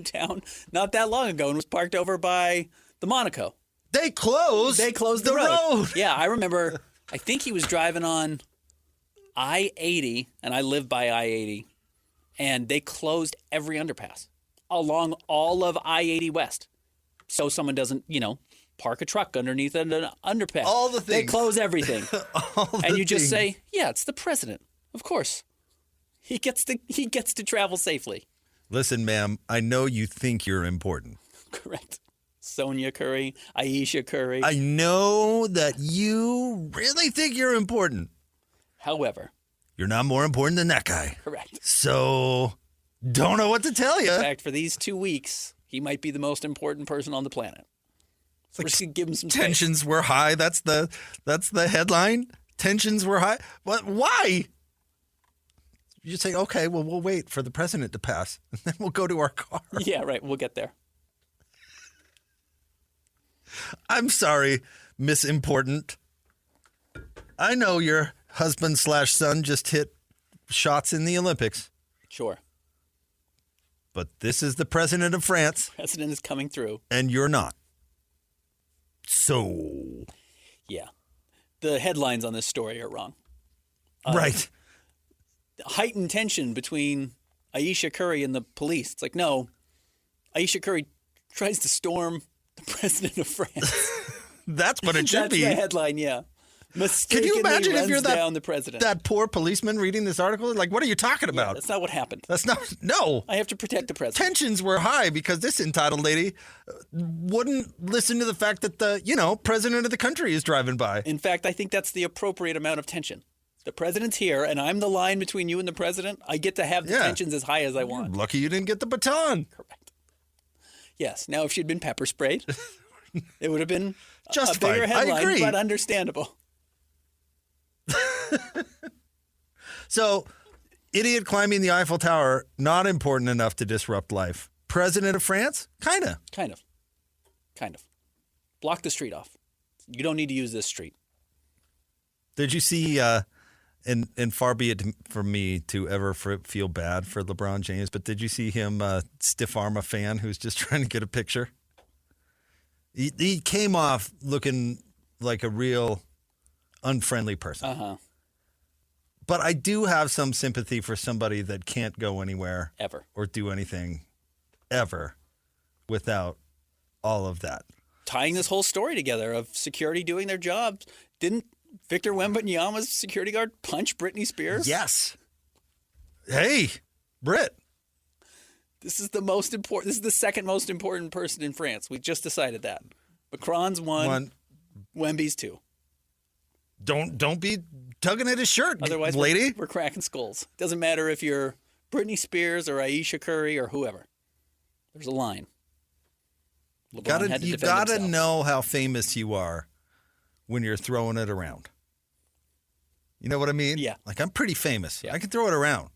town not that long ago and was parked over by the Monaco. They closed the road. Yeah, I remember. I think he was driving on I-80, and I live by I-80, and they closed every underpass along all of I-80 West. So someone doesn't, park a truck underneath an underpass. All the things. They close everything. And you just say, yeah, it's the president. Of course. He gets to travel safely. Listen, ma'am, I know you think you're important. Correct. Sonia Curry, Ayesha Curry. I know that you really think you're important. However, you're not more important than that guy. Correct. So, don't know what to tell you. In fact, for these 2 weeks, he might be the most important person on the planet. We're just gonna give him some tensions space. Were high. That's the headline. Tensions were high. But why? You say, okay, well, we'll wait for the president to pass, and then we'll go to our car. Yeah, right. We'll get there. I'm sorry, Miss Important. I know your husband/son just hit shots in the Olympics. Sure. But this is the president of France. President is coming through. And you're not. So. Yeah. The headlines on this story are wrong. Right. Heightened tension between Ayesha Curry and the police. It's like, no, Ayesha Curry tries to storm the president of France. That's what it should be. That's the headline, yeah. Can you imagine if you're down the president. That poor policeman reading this article? Like, what are you talking about? Yeah, that's not what happened. That's not, no. I have to protect the president. Tensions were high because this entitled lady wouldn't listen to the fact that the, president of the country is driving by. In fact, I think that's the appropriate amount of tension. The president's here, and I'm the line between you and the president. I get to have the tensions as high as I want. Lucky you didn't get the baton. Correct. Yes. Now, if she'd been pepper sprayed, it would have been justified. A bigger headline, I agree. but understandable. So, idiot climbing the Eiffel Tower, not important enough to disrupt life. President of France? Kind of. Kind of. Block the street off. You don't need to use this street. Did you see, and far be it from me to ever feel bad for LeBron James, but did you see him stiff arm a fan who's just trying to get a picture? He came off looking like a real unfriendly person. Uh-huh. But I do have some sympathy for somebody that can't go anywhere ever or do anything ever without all of that. Tying this whole story together of security doing their jobs. Didn't Victor Wembanyama's security guard punch Britney Spears? Yes. Hey, Brit. This is the most important. This is the second most important person in France. We just decided that. Macron's one. Wemby's two. Don't be tugging at his shirt, otherwise, lady. We're cracking skulls. Doesn't matter if you're Britney Spears or Ayesha Curry or whoever. There's a line. You gotta know how famous you are when you're throwing it around. You know what I mean? Yeah. Like, I'm pretty famous. Yeah. I can throw it around.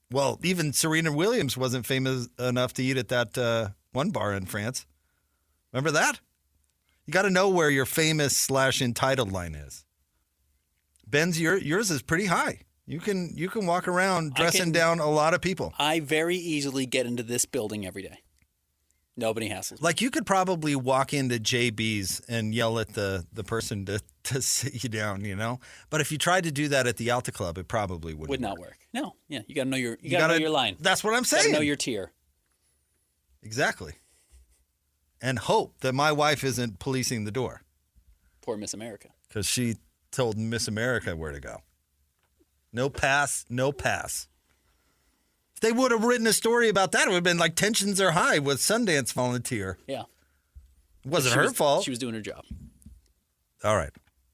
Well, even Serena Williams wasn't famous enough to eat at that one bar in France. Remember that? You got to know where your famous/entitled line is. Ben's, yours is pretty high. You can walk around dressing down a lot of people. I very easily get into this building every day. Nobody hassles me. Like, you could probably walk into JB's and yell at the person to sit you down, But if you tried to do that at the Alta Club, it probably would not work. No, yeah, you got to know your know your line. That's what I'm saying. You got to know your tier. Exactly. And hope that my wife isn't policing the door. Poor Miss America. Because she told Miss America where to go. No pass, no pass. If they would have written a story about that, it would have been like tensions are high with Sundance volunteer. Yeah. It wasn't her fault. She was doing her job. All right.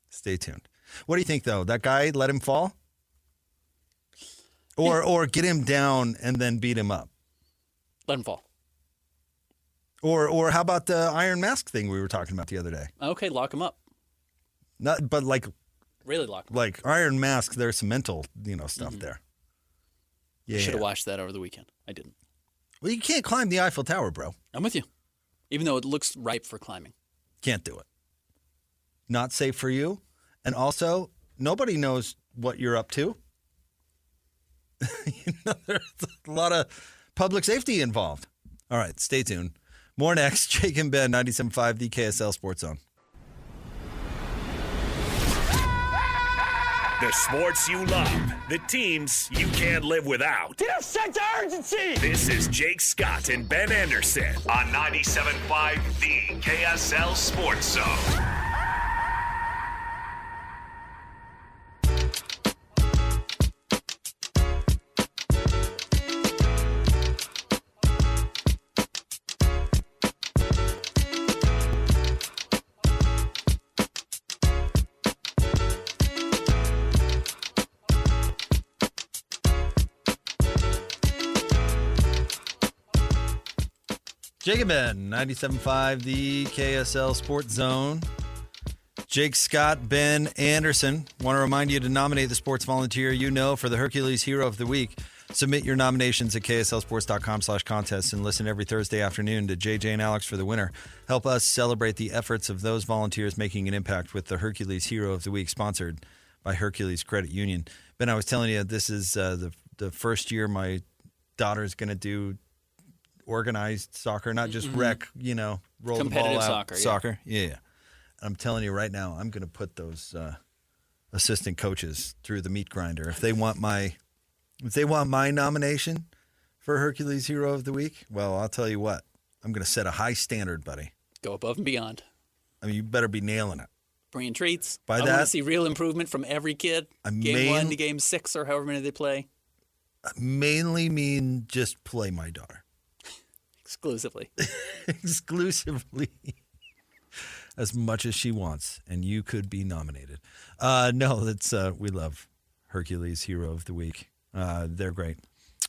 Stay tuned. What do you think, though? That guy, let him fall? Or get him down and then beat him up? Let him fall. Or how about the Iron Mask thing we were talking about the other day? Okay, lock him up. But Really lock him up. like Iron Mask, there's some mental, stuff there. Yeah. Should have watched that over the weekend. I didn't. Well, you can't climb the Eiffel Tower, bro. I'm with you. Even though it looks ripe for climbing. Can't do it. Not safe for you. And also, nobody knows what you're up to. There's a lot of public safety involved. All right, stay tuned. More next. Jake and Ben, 97.5, the KSL Sports Zone. The sports you love, the teams you can't live without. Get a sense of urgency! This is Jake Scott and Ben Anderson on 97.5, the KSL Sports Zone. Jake and Ben, 97.5, the KSL Sports Zone. Jake Scott, Ben Anderson. Want to remind you to nominate the sports volunteer you know for the Hercules Hero of the Week. Submit your nominations at kslsports.com/contest and listen every Thursday afternoon to JJ and Alex for the winner. Help us celebrate the efforts of those volunteers making an impact with the Hercules Hero of the Week, sponsored by Hercules Credit Union. Ben, I was telling you, this is the first year my daughter's going to do organized soccer, not just rec, roll the ball out. Soccer. Yeah. I'm telling you right now, I'm going to put those assistant coaches through the meat grinder. If they want my nomination for Hercules Hero of the Week, well, I'll tell you what. I'm going to set a high standard, buddy. Go above and beyond. I mean, you better be nailing it. Bringing treats. I want to see real improvement from every kid. Game 1 to game 6 or however many they play. I mainly mean just play my daughter. Exclusively. Exclusively. As much as she wants. And you could be nominated. No, that's we love Hercules Hero of the Week. They're great.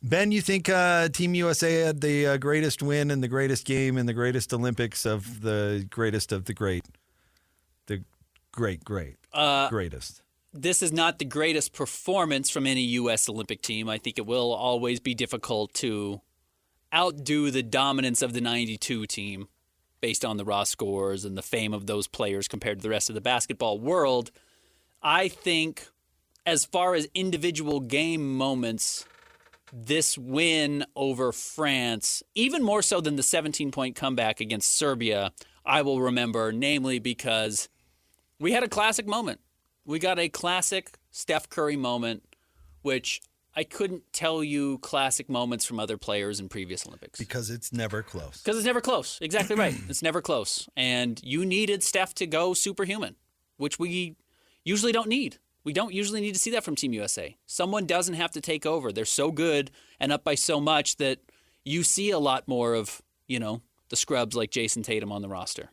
Ben, you think Team USA had the greatest win and the greatest game and the greatest Olympics of the greatest of the great? The greatest. This is not the greatest performance from any U.S. Olympic team. I think it will always be difficult to outdo the dominance of the 92 team based on the raw scores and the fame of those players compared to the rest of the basketball world. I think as far as individual game moments, this win over France, even more so than the 17-point comeback against Serbia, I will remember, namely because we had a classic moment. We got a classic Steph Curry moment, which I couldn't tell you classic moments from other players in previous Olympics. Because it's never close. Because it's never close. Exactly right. It's never close. And you needed Steph to go superhuman, which we usually don't need. We don't usually need to see that from Team USA. Someone doesn't have to take over. They're so good and up by so much that you see a lot more of, the scrubs like Jason Tatum on the roster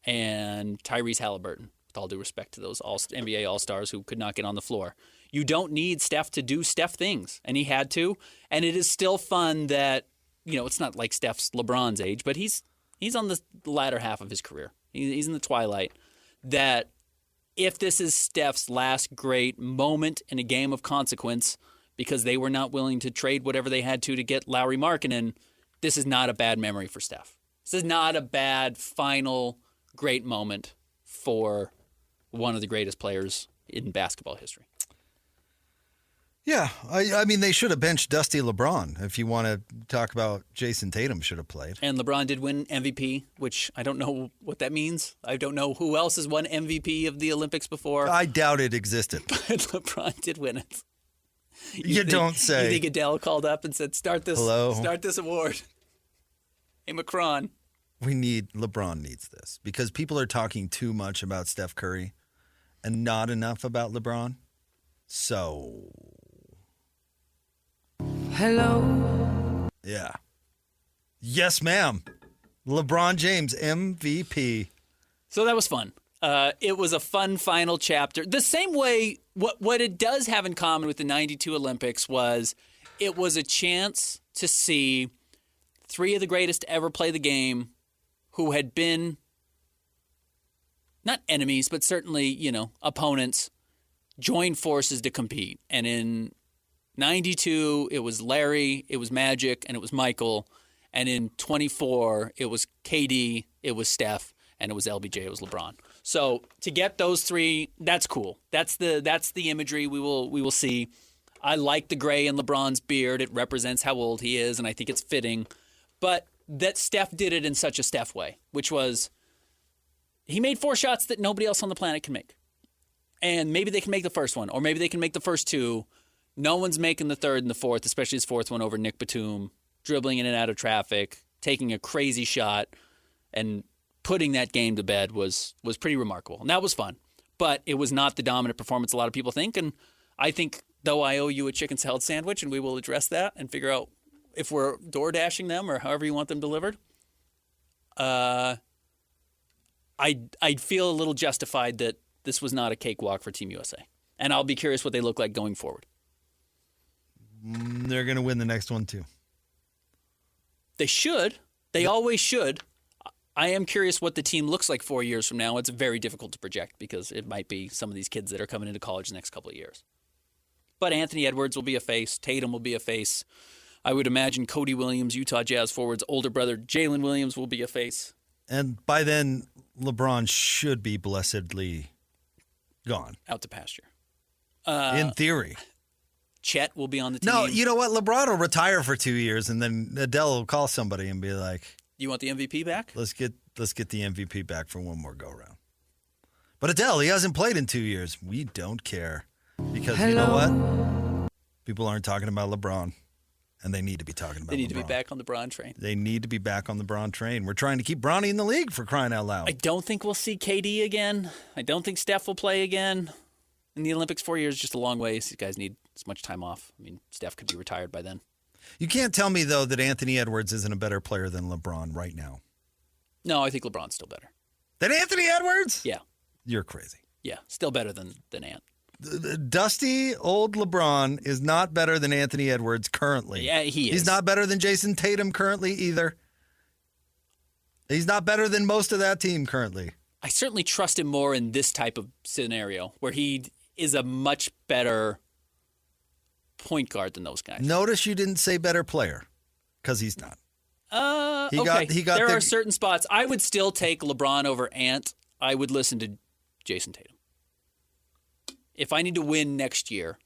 and Tyrese Halliburton, with all due respect to those NBA All-Stars who could not get on the floor. You don't need Steph to do Steph things, and he had to. And it is still fun that, it's not like Steph's LeBron's age, but he's on the latter half of his career. He's in the twilight. That if this is Steph's last great moment in a game of consequence because they were not willing to trade whatever they had to get Lauri Markkanen, this is not a bad memory for Steph. This is not a bad final great moment for one of the greatest players in basketball history. Yeah, I mean, they should have benched Dusty LeBron if you want to talk about Jason Tatum should have played. And LeBron did win MVP, which I don't know what that means. I don't know who else has won MVP of the Olympics before. I doubt it existed. But LeBron did win it. You don't say. You think Adele called up and said, start this award. Hey, Macron. LeBron needs this because people are talking too much about Steph Curry and not enough about LeBron. So... Hello. Yeah. Yes, ma'am. LeBron James, MVP. So that was fun. It was a fun final chapter. The same way, what it does have in common with the 92 Olympics was it was a chance to see three of the greatest to ever play the game who had been not enemies, but certainly, opponents, joined forces to compete. And in 92, it was Larry, it was Magic, and it was Michael. And in 24, it was KD, it was Steph, and it was LBJ, it was LeBron. So to get those three, that's cool. That's the imagery we will see. I like the gray in LeBron's beard. It represents how old he is, and I think it's fitting. But that Steph did it in such a Steph way, which was he made 4 shots that nobody else on the planet can make. And maybe they can make the first one, or maybe they can make the first 2. No one's making the third and the fourth, especially his fourth one over Nick Batum, dribbling in and out of traffic, taking a crazy shot, and putting that game to bed was pretty remarkable. And that was fun. But it was not the dominant performance a lot of people think. And I think, though, I owe you a chicken salad sandwich, and we will address that and figure out if we're door dashing them or however you want them delivered. I'd feel a little justified that this was not a cakewalk for Team USA. And I'll be curious what they look like going forward. They're going to win the next one, too. They should. They always should. I am curious what the team looks like 4 years from now. It's very difficult to project because it might be some of these kids that are coming into college the next couple of years. But Anthony Edwards will be a face. Tatum will be a face. I would imagine Cody Williams, Utah Jazz forward's older brother, Jalen Williams, will be a face. And by then, LeBron should be blessedly gone. Out to pasture. In theory. Chet will be on the team. No, you know what? LeBron will retire for 2 years, and then Adele will call somebody and be like, "You want the MVP back? Let's get the MVP back for one more go-round." But Adele, he hasn't played in 2 years. We don't care. Because you know what? People aren't talking about LeBron, and they need to be talking about LeBron. They need to be back on the Bron train. They need to be back on the Bron train. We're trying to keep Bronny in the league, for crying out loud. I don't think we'll see KD again. I don't think Steph will play again. In the Olympics, 4 years is just a long way. These guys need as much time off. I mean, Steph could be retired by then. You can't tell me, though, that Anthony Edwards isn't a better player than LeBron right now. No, I think LeBron's still better. Than Anthony Edwards? Yeah. You're crazy. Yeah, still better than Ant. Dusty old LeBron is not better than Anthony Edwards currently. Yeah, he is. He's not better than Jason Tatum currently either. He's not better than most of that team currently. I certainly trust him more in this type of scenario where he is a much better point guard than those guys. Notice you didn't say better player, because he's not. Okay. There are certain spots. I would still take LeBron over Ant. I would listen to Jason Tatum. If I need to win next year,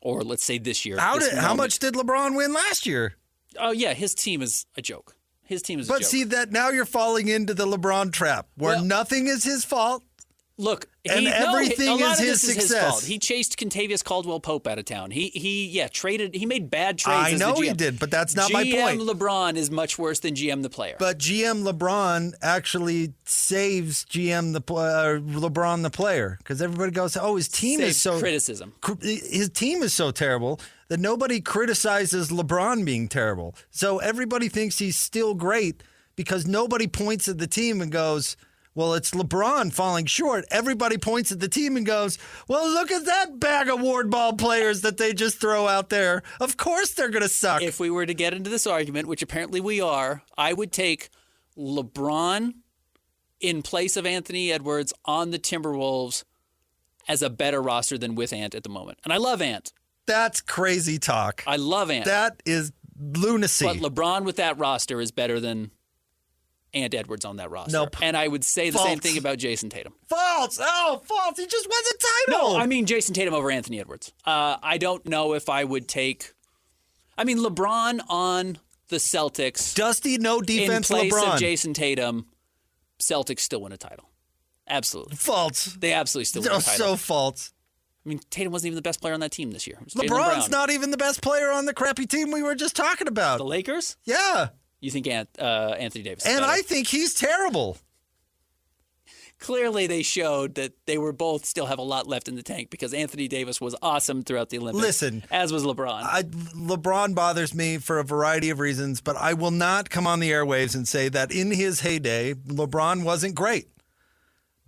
or let's say this year. How much did LeBron win last year? Oh, yeah, his team is a joke. His team is a joke. But see, that now you're falling into the LeBron trap, where nothing is his fault. Look, everything is his success. Fault. He chased Kentavious Caldwell-Pope out of town. He traded. He made bad trades. I know as the GM. he did, but that's not my point. GM LeBron is much worse than GM the player. But GM LeBron actually saves GM LeBron the player, because everybody goes, "Oh, his team is so criticism. His team is so terrible that nobody criticizes LeBron being terrible. So everybody thinks he's still great because nobody points at the team and goes, well, it's LeBron falling short. Everybody points at the team and goes, well, look at that bag of ward ball players that they just throw out there. Of course they're going to suck. If we were to get into this argument, which apparently we are, I would take LeBron in place of Anthony Edwards on the Timberwolves as a better roster than with Ant at the moment. And I love Ant. That's crazy talk. I love Ant. That is lunacy. But LeBron with that roster is better than Ant Edwards on that roster. Nope. And I would say the same thing about Jason Tatum. False. Oh, false. He just won the title. No, I mean Jason Tatum over Anthony Edwards. I don't know if I would take... I mean, LeBron on the Celtics... Dusty, no defense, in place LeBron. of Jason Tatum, Celtics still win a title. Absolutely. False. They absolutely still win a title. So false. I mean, Tatum wasn't even the best player on that team this year. LeBron's not even the best player on the crappy team we were just talking about. The Lakers? Yeah. You think Anthony Davis is And better? I think he's terrible. Clearly, they showed that they were both still have a lot left in the tank because Anthony Davis was awesome throughout the Olympics. Listen. As was LeBron. LeBron bothers me for a variety of reasons, but I will not come on the airwaves and say that in his heyday, LeBron wasn't great.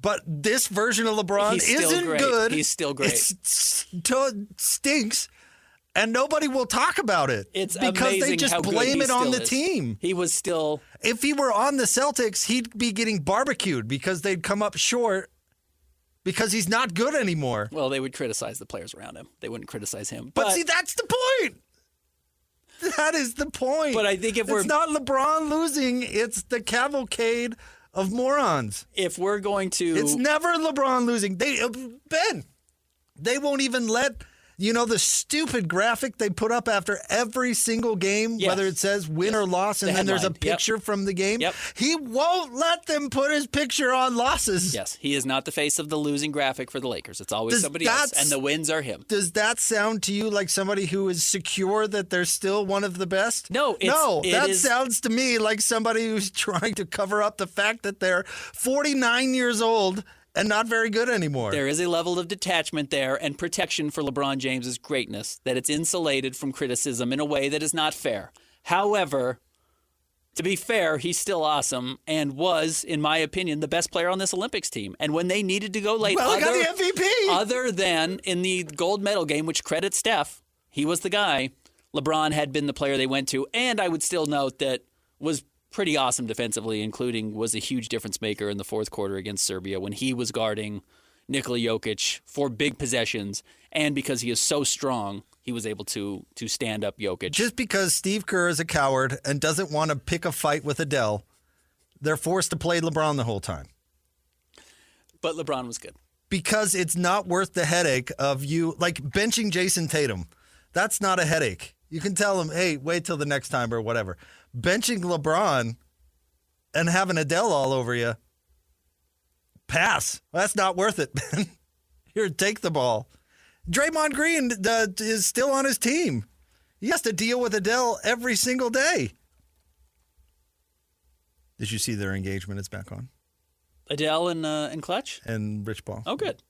But this version of LeBron isn't great. good. He's still great. It stinks. And nobody will talk about it. It's because they amazing just how good blame he it on still the is. team. He was still. If he were on the Celtics, he'd be getting barbecued because they'd come up short because he's not good anymore. Well, they would criticize the players around him. They wouldn't criticize him. But see, that's the point. That is the point. But I think if it's not LeBron losing, it's the cavalcade of morons. If we're going to, it's never LeBron losing. They won't even let the stupid graphic they put up after every single game, whether it says win or loss, and then there's a picture from the game. Yep. He won't let them put his picture on losses. Yes, he is not the face of the losing graphic for the Lakers. It's always somebody else, and the wins are him. Does that sound to you like somebody who is secure that they're still one of the best? No, sounds to me like somebody who's trying to cover up the fact that they're 49 years old and not very good anymore. There is a level of detachment there and protection for LeBron James's greatness, that it's insulated from criticism in a way that is not fair. However, to be fair, he's still awesome and was, in my opinion, the best player on this Olympics team. And when they needed to go late, got the MVP. Other than in the gold medal game, which credits Steph, he was the guy. LeBron had been the player they went to, and I would still note that was pretty awesome defensively, including was a huge difference maker in the fourth quarter against Serbia when he was guarding Nikola Jokic for big possessions, and because he is so strong, he was able to stand up Jokic. Just because Steve Kerr is a coward and doesn't want to pick a fight with Adele, they're forced to play LeBron the whole time. But LeBron was good. Because it's not worth the headache of you, like benching Jason Tatum. That's not a headache. You can tell him, hey, wait till the next time or whatever. Benching LeBron and having Adele all over you, pass. That's not worth it, man. Here, take the ball. Draymond Green is still on his team. He has to deal with Adele every single day. Did you see their engagement is back on? Adele and Clutch? And Rich Paul. Oh, good.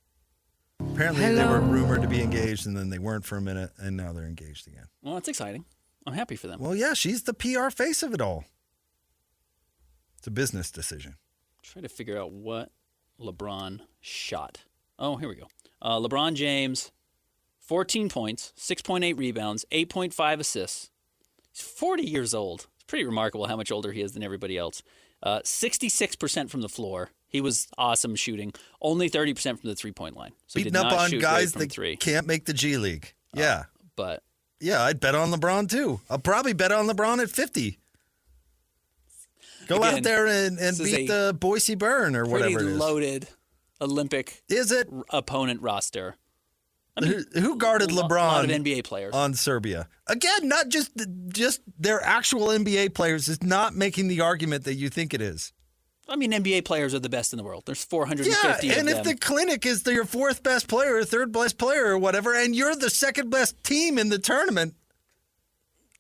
Apparently they were rumored to be engaged, and then they weren't for a minute, and now they're engaged again. Well, that's exciting. I'm happy for them. Well, yeah, she's the PR face of it all. It's a business decision. Try to figure out what LeBron shot. Oh, here we go. LeBron James, 14 points, 6.8 rebounds, 8.5 assists. He's 40 years old. It's pretty remarkable how much older he is than everybody else. 66% from the floor. He was awesome shooting. Only 30% from the three-point line. So beating up on guys that can't make the G League. Yeah. But yeah, I'd bet on LeBron too. I'll probably bet on LeBron at 50. Go out there and beat the Boise Burn or whatever it is. Pretty loaded Olympic opponent roster. I mean, who guarded LeBron? A lot of NBA players on Serbia. Again, not just their actual NBA players is not making the argument that you think it is. I mean, NBA players are the best in the world. There's 450 of them. Yeah, and if the clinic is your fourth best player or third best player or whatever, and you're the second best team in the tournament,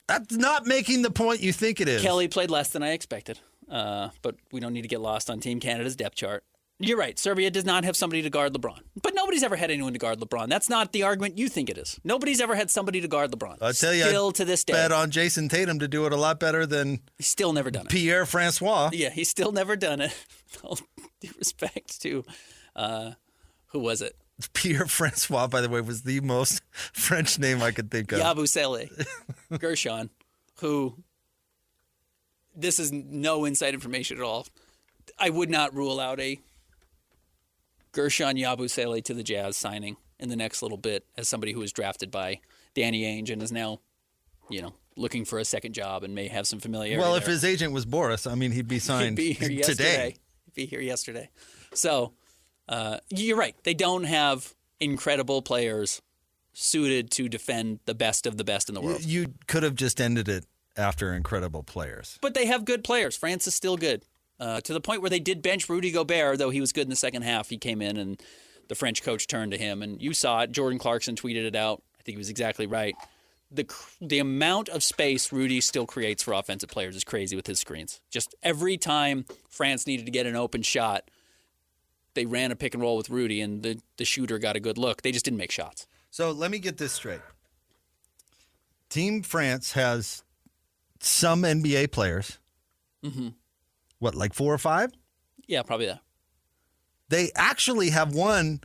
that's not making the point you think it is. Kelly played less than I expected, but we don't need to get lost on Team Canada's depth chart. You're right. Serbia does not have somebody to guard LeBron. But nobody's ever had anyone to guard LeBron. That's not the argument you think it is. Nobody's ever had somebody to guard LeBron. I'll tell you, still to this day. Bet on Jason Tatum to do it a lot better than he's still never done it. Pierre Francois. Yeah, he's still never done it. All due respect to, who was it? Pierre Francois, by the way, was the most French name I could think of. Yabusele Gershon, who, this is no inside information at all. I would not rule out a Gershon Yabusele to the Jazz signing in the next little bit as somebody who was drafted by Danny Ainge and is now, looking for a second job and may have some familiarity. Well, if his agent was Boris, I mean, he'd be signed he'd be here today. He'd be here yesterday. So, you're right. They don't have incredible players suited to defend the best of the best in the world. You could have just ended it after incredible players. But they have good players. France is still good. To the point where they did bench Rudy Gobert, though he was good in the second half. He came in and the French coach turned to him. And you saw it. Jordan Clarkson tweeted it out. I think he was exactly right. The amount of space Rudy still creates for offensive players is crazy with his screens. Just every time France needed to get an open shot, they ran a pick and roll with Rudy, and the shooter got a good look. They just didn't make shots. So let me get this straight. Team France has some NBA players. Mm-hmm. What, like 4 or 5? Yeah, probably that. They actually have one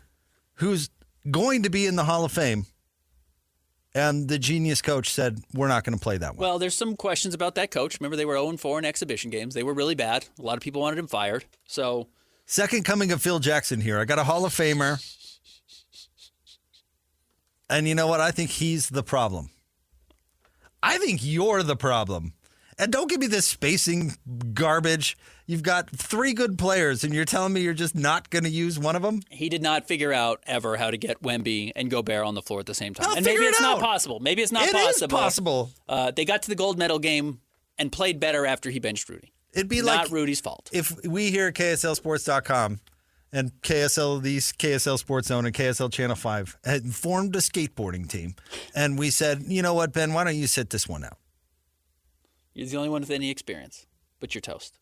who's going to be in the Hall of Fame And the genius coach said, we're not going to play that one. Well, there's some questions about that coach. Remember, they were 0-4 in exhibition games. They were really bad. A lot of people wanted him fired. So, second coming of Phil Jackson here. I got a Hall of Famer. And you know what? I think he's the problem. I think you're the problem. And don't give me this spacing garbage. You've got 3 good players, and you're telling me you're just not going to use one of them? He did not figure out ever how to get Wemby and Gobert on the floor at the same time. I'll and figure maybe it it's out. not possible. Maybe it's not It possible. is possible. They got to the gold medal game and played better after he benched Rudy. It'd be not like Rudy's fault. if we here at KSLSports.com and KSL Sports Zone and KSL Channel 5 had formed a skateboarding team, and we said, you know what, Ben, why don't you sit this one out? You're the only one with any experience, but you're toast.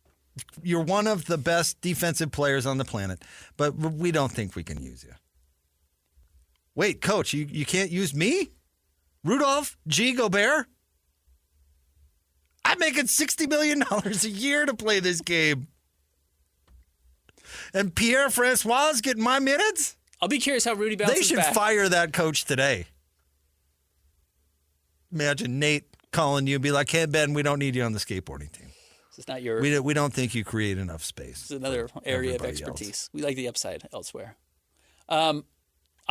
You're one of the best defensive players on the planet, but we don't think we can use you. Wait, coach, you can't use me? Rudolph G. Gobert? I'm making $60 million a year to play this game. And Pierre Francois is getting my minutes? I'll be curious how Rudy bounces They should back. fire that coach today. Imagine Nate calling you and be like, hey, Ben, we don't need you on the skateboarding team. It's not your. We don't think you create enough space. It's another area of everybody expertise. else. We like the upside elsewhere. I'll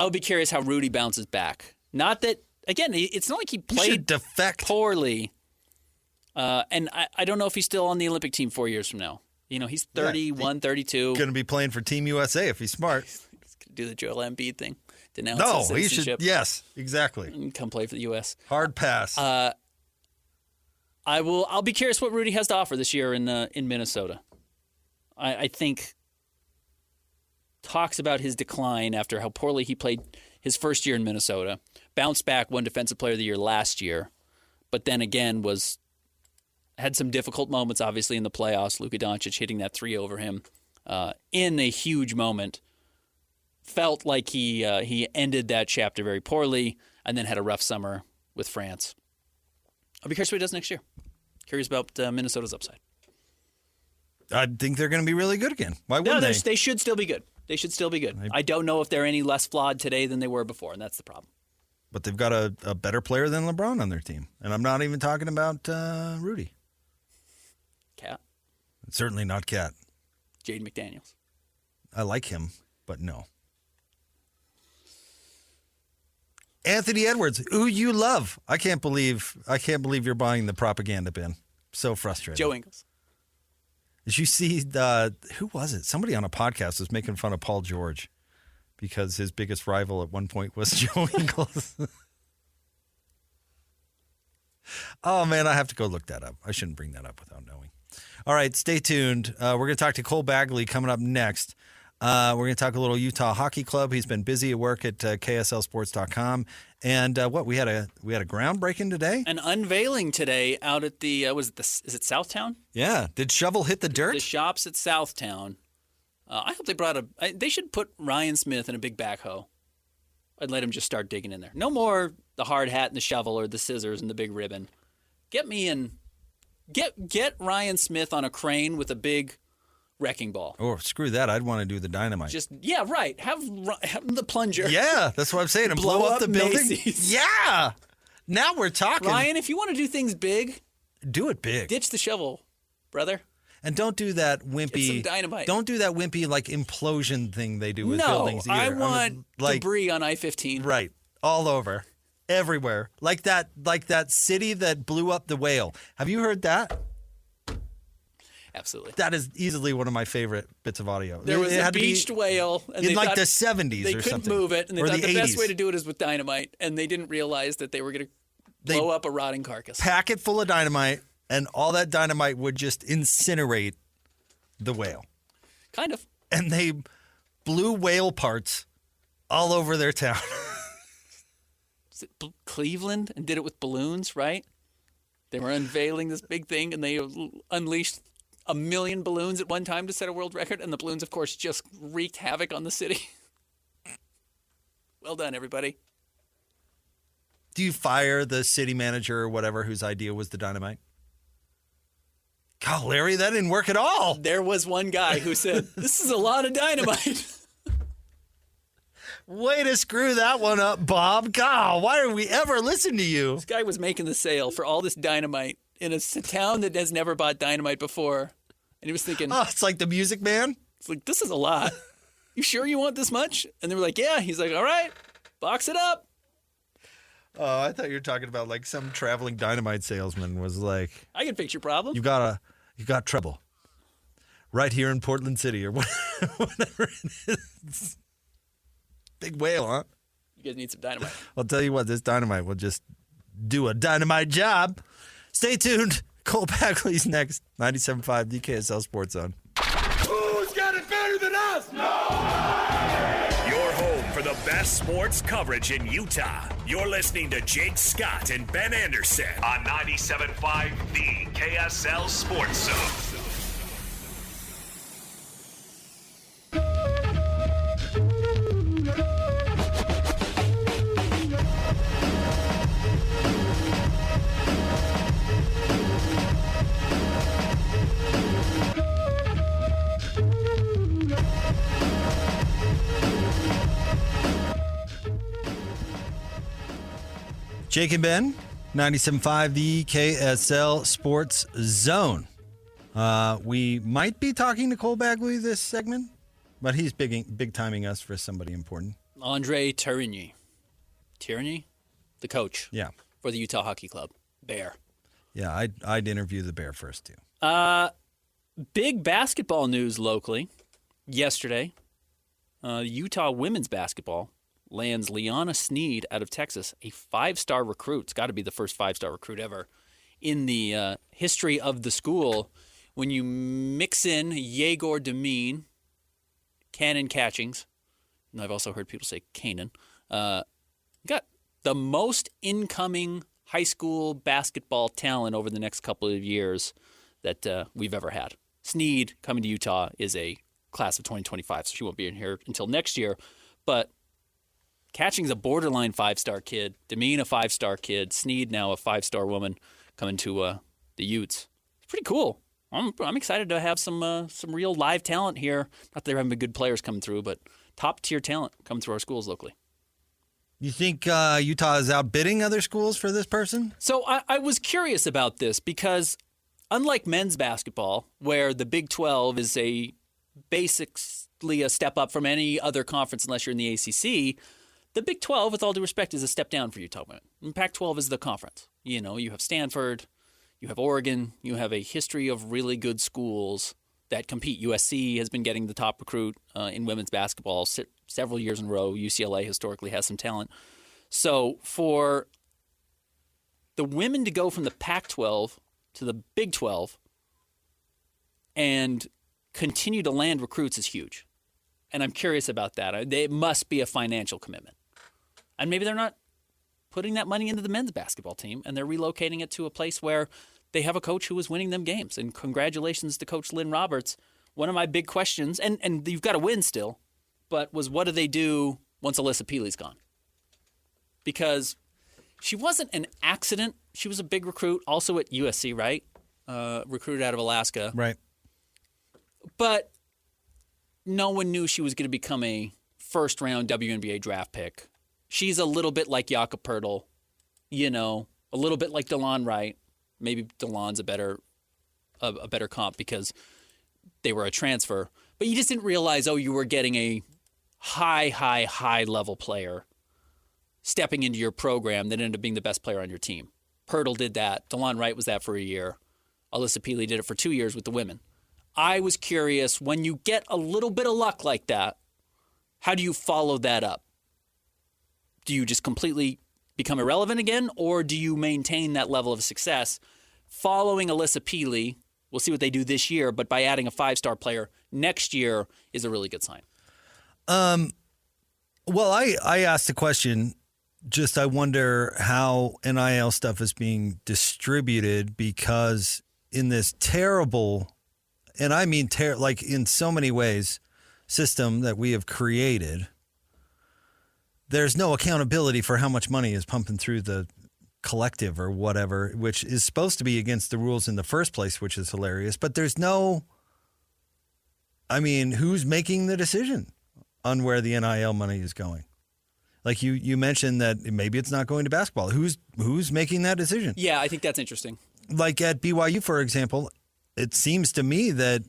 be curious how Rudy bounces back. Not that, again, it's not like he You should played defect. poorly. And I don't know if he's still on the Olympic team 4 years from now. You know, he's 31, 32. Going to be playing for Team USA if he's smart. He's gonna do the Joel Embiid thing. Denounce No, his he should. citizenship Yes, exactly. and come play for the U.S. Hard pass. I'll be curious what Rudy has to offer this year in Minnesota. I think talks about his decline after how poorly he played his first year in Minnesota. Bounced back, won Defensive Player of the Year last year, but then again had some difficult moments, obviously, in the playoffs. Luka Doncic hitting that 3 over him in a huge moment. Felt like he ended that chapter very poorly and then had a rough summer with France. I'll be curious what he does next year. Curious about Minnesota's upside. I think they're going to be really good again. Why wouldn't No, they? they should still be good. They should still be good. I don't know if they're any less flawed today than they were before, and that's the problem. But they've got a better player than LeBron on their team. And I'm not even talking about Rudy. Cat. Certainly not Cat. Jaden McDaniels. I like him, but no. Anthony Edwards, who you love. I can't believe you're buying the propaganda bin. So frustrated. Joe Ingles. Did you see who was it? Somebody on a podcast was making fun of Paul George because his biggest rival at one point was Joe Ingles. Oh man, I have to go look that up. I shouldn't bring that up without knowing. All right, stay tuned. We're going to talk to Cole Bagley coming up next. We're going to talk a little Utah Hockey Club. He's been busy at work at KSLSports.com. And we had a groundbreaking today. An unveiling today out at the is it Southtown? Yeah. Did Shovel hit the dirt? The shops at Southtown. I hope they brought they should put Ryan Smith in a big backhoe. I'd let him just start digging in there. No more the hard hat and the shovel or the scissors and the big ribbon. Get me in. Get Ryan Smith on a crane with a big wrecking ball. Oh, screw that. I'd want to do the dynamite. Yeah, right. Have the plunger. Yeah, that's what I'm saying. And blow up the building. Macy's. Yeah. Now we're talking. Ryan, if you want to do things big, do it big. ditch the shovel, brother. And don't do that wimpy. Get some dynamite. Don't do that wimpy like implosion thing they do with buildings either. I want debris on I-15. Right. All over. Everywhere. Like that city that blew up the whale. Have you heard that? Absolutely. That is easily one of my favorite bits of audio. There was a beached whale. And in they like the 70s they or couldn't something. move it, and they or thought the best 80s. way to do it is with dynamite, and they didn't realize that they were going to blow up a rotting carcass. Pack it full of dynamite, and all that dynamite would just incinerate the whale. Kind of. And they blew whale parts all over their town. Was it Cleveland and did it with balloons, right? They were unveiling this big thing, and they unleashed 1 million balloons at one time to set a world record, and the balloons, of course, just wreaked havoc on the city. Well done, everybody. Do you fire the city manager or whatever whose idea was the dynamite? God, Larry, that didn't work at all. There was one guy who said, "This is a lot of dynamite." Way to screw that one up, Bob. God, why do we ever listen to you? This guy was making the sale for all this dynamite in a town that has never bought dynamite before. And he was thinking, oh, it's like the Music Man. It's like, this is a lot. You sure you want this much? And they were like, yeah. He's like, all right, box it up. Oh, I thought you were talking about like some traveling dynamite salesman was like, I can fix your problem. You got trouble right here in Portland City or whatever it is. Big whale, huh? You guys need some dynamite. I'll tell you what, this dynamite will just do a dynamite job. Stay tuned. Cole Bagley's next. 97.5 DKSL Sports Zone. Who's got it better than us? Your home for the best sports coverage in Utah. You're listening to Jake Scott and Ben Anderson on 97.5 The KSL Sports Zone. Jake and Ben, 97.5 The KSL Sports Zone. We might be talking to Cole Bagley this segment, but he's big timing us for somebody important. Andre Tyranny. Tyranny? The coach. Yeah. For the Utah Hockey Club. Bear. Yeah, I'd interview the Bear first, too. Big basketball news locally. Yesterday, Utah women's basketball lands Liana Sneed out of Texas, a 5-star recruit. It's got to be the first 5-star recruit ever in the history of the school. When you mix in Yegor Demine, Cannon Catchings, and I've also heard people say Canaan, got the most incoming high school basketball talent over the next couple of years that we've ever had. Sneed coming to Utah is a class of 2025, so she won't be in here until next year. But Catching's a borderline 5-star kid. Demine a 5-star kid. Sneed now a 5-star woman coming to the Utes. It's pretty cool. I'm excited to have some real live talent here. Not that there haven't been good players coming through, but top-tier talent coming through our schools locally. You think Utah is outbidding other schools for this person? So I was curious about this because unlike men's basketball, where the Big 12 is basically a step up from any other conference unless you're in the ACC, the Big 12, with all due respect, is a step down for Utah women. And Pac-12 is the conference. You know, you have Stanford, you have Oregon, you have a history of really good schools that compete. USC has been getting the top recruit in women's basketball several years in a row. UCLA historically has some talent. So for the women to go from the Pac-12 to the Big 12 and continue to land recruits is huge. And I'm curious about that. It must be a financial commitment. And maybe they're not putting that money into the men's basketball team, and they're relocating it to a place where they have a coach who is winning them games. And congratulations to Coach Lynn Roberts. One of my big questions, and you've got to win still, but was what do they do once Alyssa Peely's gone? Because she wasn't an accident. She was a big recruit, also at USC, right? Recruited out of Alaska. Right. But no one knew she was going to become a first-round WNBA draft pick. She's a little bit like Jakob Poeltl, a little bit like DeLon Wright. Maybe DeLon's a better comp because they were a transfer. But you just didn't realize, you were getting a high level player stepping into your program that ended up being the best player on your team. Poeltl did that. DeLon Wright was that for a year. Alyssa Peely did it for 2 years with the women. I was curious, when you get a little bit of luck like that, how do you follow that up? Do you just completely become irrelevant again, or do you maintain that level of success? Following Alyssa Peely, we'll see what they do this year, but by adding a 5-star player next year is a really good sign. Well, I asked the question, just I wonder how NIL stuff is being distributed, because in this terrible, and I mean like in so many ways, system that we have created, there's no accountability for how much money is pumping through the collective or whatever, which is supposed to be against the rules in the first place, which is hilarious. But there's no, who's making the decision on where the NIL money is going? Like you mentioned that maybe it's not going to basketball. Who's making that decision? Yeah, I think that's interesting. Like at BYU, for example, it seems to me that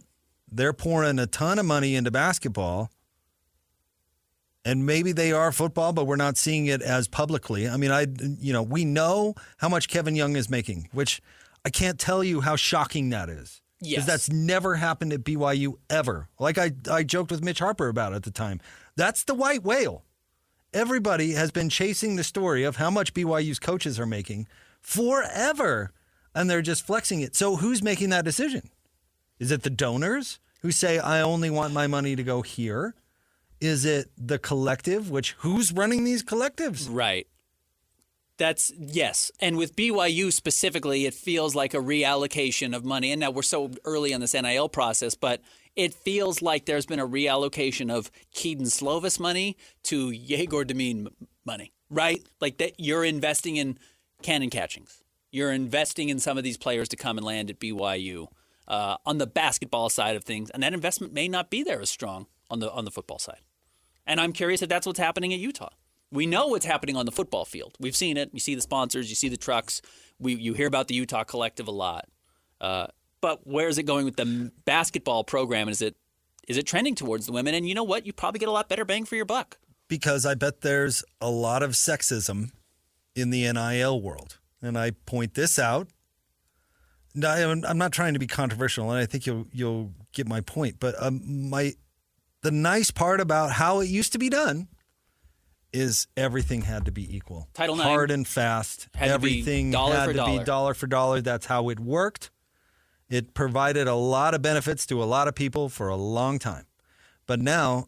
they're pouring a ton of money into basketball, and maybe they are football, but we're not seeing it as publicly. I mean, we know how much Kevin Young is making, which I can't tell you how shocking that is. Yes. Because that's never happened at BYU ever. Like I joked with Mitch Harper about it at the time. That's the white whale. Everybody has been chasing the story of how much BYU's coaches are making forever, and they're just flexing it. So who's making that decision? Is it the donors who say, I only want my money to go here? Is it the collective, who's running these collectives? Right. Yes. And with BYU specifically, it feels like a reallocation of money. And now we're so early on this NIL process, but it feels like there's been a reallocation of Keaton Slovis money to Yegor Demine money, right? Like that you're investing in Cannon Catchings. You're investing in some of these players to come and land at BYU on the basketball side of things. And that investment may not be there as strong on the football side. And I'm curious if that's what's happening at Utah. We know what's happening on the football field. We've seen it. You see the sponsors. You see the trucks. You hear about the Utah Collective a lot. But where is it going with the basketball program? Is it trending towards the women? And you know what? You probably get a lot better bang for your buck. Because I bet there's a lot of sexism in the NIL world. And I point this out. No, I'm not trying to be controversial, and I think you'll get my point. But the nice part about how it used to be done is everything had to be equal. Title IX. Hard and fast. Everything had to be dollar for dollar. That's how it worked. It provided a lot of benefits to a lot of people for a long time. But now,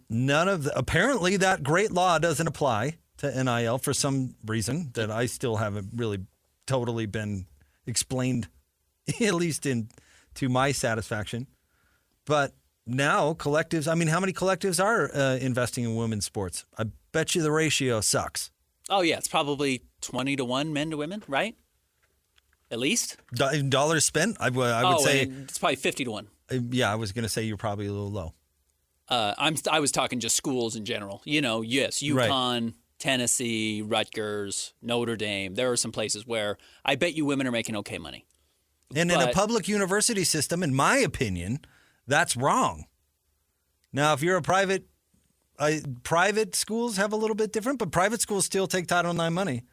apparently that great law doesn't apply to NIL for some reason that I still haven't really totally been explained, at least to my satisfaction. But now collectives, I mean, how many collectives are investing in women's sports? I bet you the ratio sucks. Oh, yeah. It's probably 20-1 men to women, right? At least? Dollars spent? I would say. It's probably 50-1. Yeah, I was going to say you're probably a little low. I was talking just schools in general. Yes, UConn, right. Tennessee, Rutgers, Notre Dame. There are some places where I bet you women are making okay money. And in a public university system, in my opinion, that's wrong. Now, if you're a private schools have a little bit different, but private schools still take Title IX money.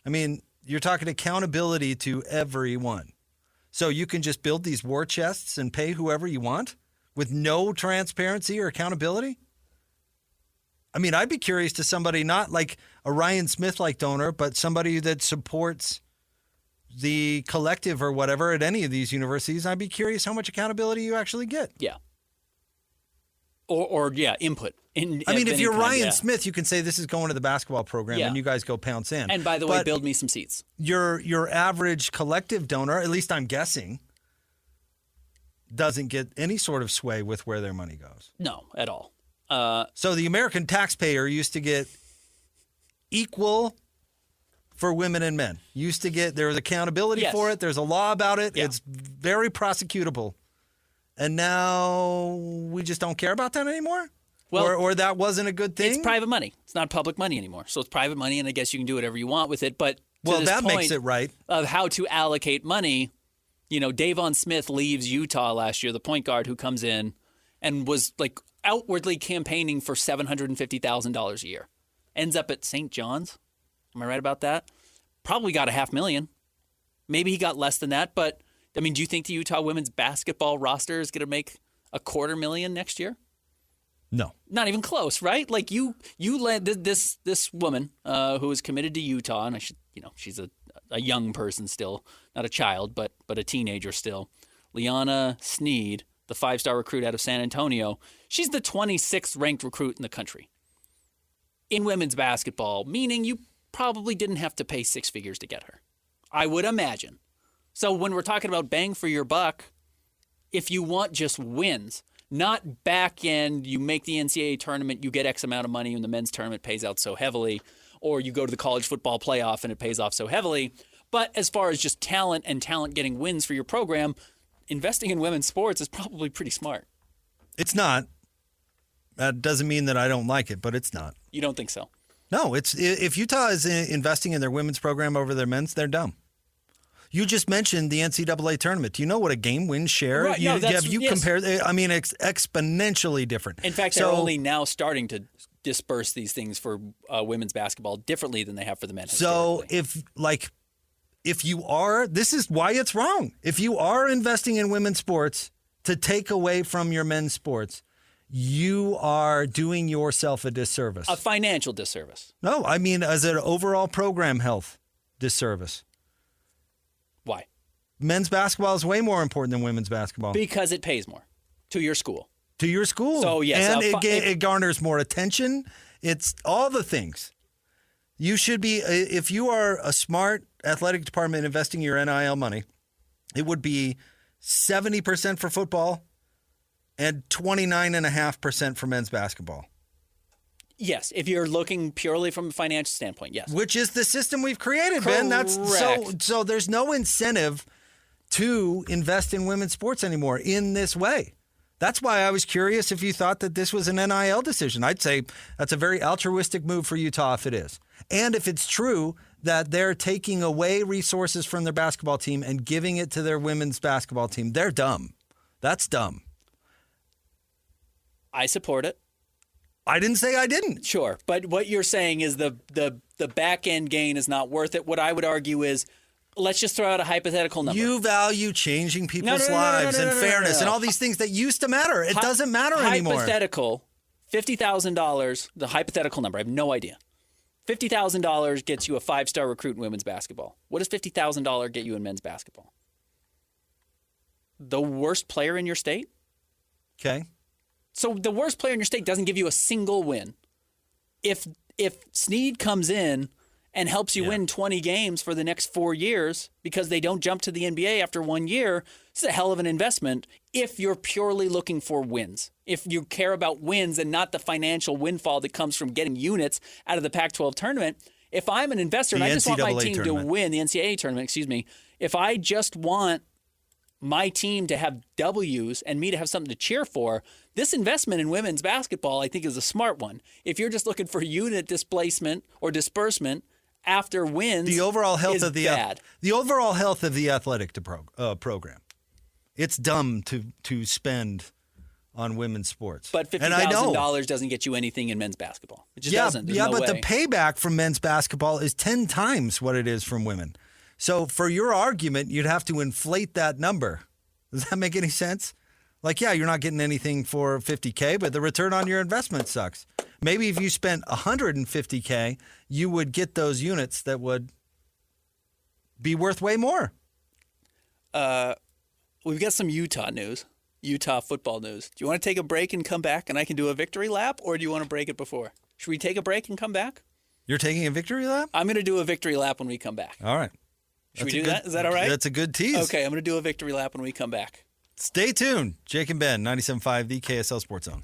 I mean, you're talking accountability to everyone. So you can just build these war chests and pay whoever you want with no transparency or accountability? I mean, I'd be curious to somebody, not like a Ryan Smith-like donor, but somebody that supports the collective or whatever at any of these universities. I'd be curious how much accountability you actually get. Yeah. Or input. If you're Ryan Smith, you can say this is going to the basketball program, and you guys go pound sand. And by the way, build me some seats. Your average collective donor, at least I'm guessing, doesn't get any sort of sway with where their money goes. No, at all. So the American taxpayer used to get equal for women and men. There was accountability for it. There's a law about it. Yeah. It's very prosecutable. And now we just don't care about that anymore? Well, or that wasn't a good thing? It's private money. It's not public money anymore. So it's private money, and I guess you can do whatever you want with it. But that makes it right. Of how to allocate money, Davon Smith leaves Utah last year, the point guard who comes in and was like outwardly campaigning for $750,000 a year. Ends up at St. John's. Am I right about that? Probably got $500,000. Maybe he got less than that, but do you think the Utah women's basketball roster is going to make $250,000 next year? No. Not even close, right? Like you led this woman who is committed to Utah, and she's a young person still, not a child, but a teenager still. Liana Sneed, the 5-star recruit out of San Antonio, she's the 26th ranked recruit in the country in women's basketball, meaning you probably didn't have to pay 6 figures to get her, I would imagine. So when we're talking about bang for your buck, if you want just wins, not back end, you make the NCAA tournament, you get X amount of money and the men's tournament pays out so heavily, or you go to the college football playoff and it pays off so heavily. But as far as just talent and talent getting wins for your program, investing in women's sports is probably pretty smart. It's not. That doesn't mean that I don't like it, but it's not. You don't think so? No, if Utah is investing in their women's program over their men's, they're dumb. You just mentioned the NCAA tournament. Do you know what a game win share? Right, no, Compare? I mean, it's exponentially different. In fact, they're only now starting to disperse these things for women's basketball differently than they have for the men. So if you are, this is why it's wrong. If you are investing in women's sports to take away from your men's sports, you are doing yourself a disservice. A financial disservice. No, I mean as an overall program health disservice. Why? Men's basketball is way more important than women's basketball. Because it pays more to your school. To your school. So, yes. And it garners more attention. It's all the things. You should be, if you are a smart athletic department investing your NIL money, it would be 70% for football and 29.5% for men's basketball. Yes, if you're looking purely from a financial standpoint, yes. Which is the system we've created, Correct. Ben. So there's no incentive to invest in women's sports anymore in this way. That's why I was curious if you thought that this was an NIL decision. I'd say that's a very altruistic move for Utah if it is. And if it's true that they're taking away resources from their basketball team and giving it to their women's basketball team, they're dumb. That's dumb. I support it. I didn't say I didn't. Sure, but what you're saying is the back end gain is not worth it. What I would argue is, let's just throw out a hypothetical number. You value changing people's lives and fairness and all these things that used to matter. It doesn't matter anymore. Hypothetical, $50,000, the hypothetical number, I have no idea. $50,000 gets you a 5-star recruit in women's basketball. What does $50,000 get you in men's basketball? The worst player in your state? Okay. So the worst player in your state doesn't give you a single win. If Snead comes in and helps you win 20 games for the next 4 years because they don't jump to the NBA after 1 year, it's a hell of an investment if you're purely looking for wins. If you care about wins and not the financial windfall that comes from getting units out of the Pac-12 tournament. If I'm an investor and I just want my team to win the NCAA tournament, if I just want my team to have W's and me to have something to cheer for, this investment in women's basketball, I think, is a smart one. If you're just looking for unit displacement or disbursement after wins, the overall health of bad. The overall health of the athletic program. It's dumb to spend on women's sports. But $50,000 doesn't get you anything in men's basketball. It just doesn't. There's no but way. the payback from men's basketball is 10 times what it is from women. So for your argument, you'd have to inflate that number. Does that make any sense? Like, yeah, you're not getting anything for $50K, but the return on your investment sucks. Maybe if you spent $150K, you would get those units that would be worth way more. We've got some Utah news, Utah football news. Do you want to take a break and come back and I can do a victory lap, or do you want to break it before? Should we take a break and come back? You're taking a victory lap? I'm going to do a victory lap when we come back. All right. Should we do that? Is that all right? That's a good tease. Okay, I'm going to do a victory lap when we come back. Stay tuned. Jake and Ben, 97.5, the KSL Sports Zone.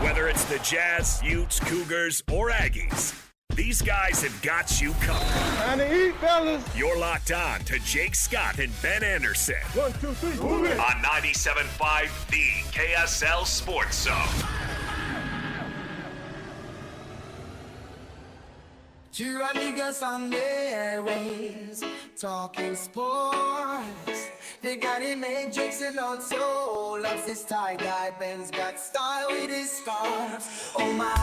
Whether it's the Jazz, Utes, Cougars, or Aggies, these guys have got you covered. Time to eat, fellas. You're locked on to Jake Scott and Ben Anderson. 1, 2, 3, move it. On 97.5, the KSL Sports Zone. Two amigos on the airways, talking sports. They got him made Jake's and also loves his tie-dye. Ben's got style with his scarf. Oh my.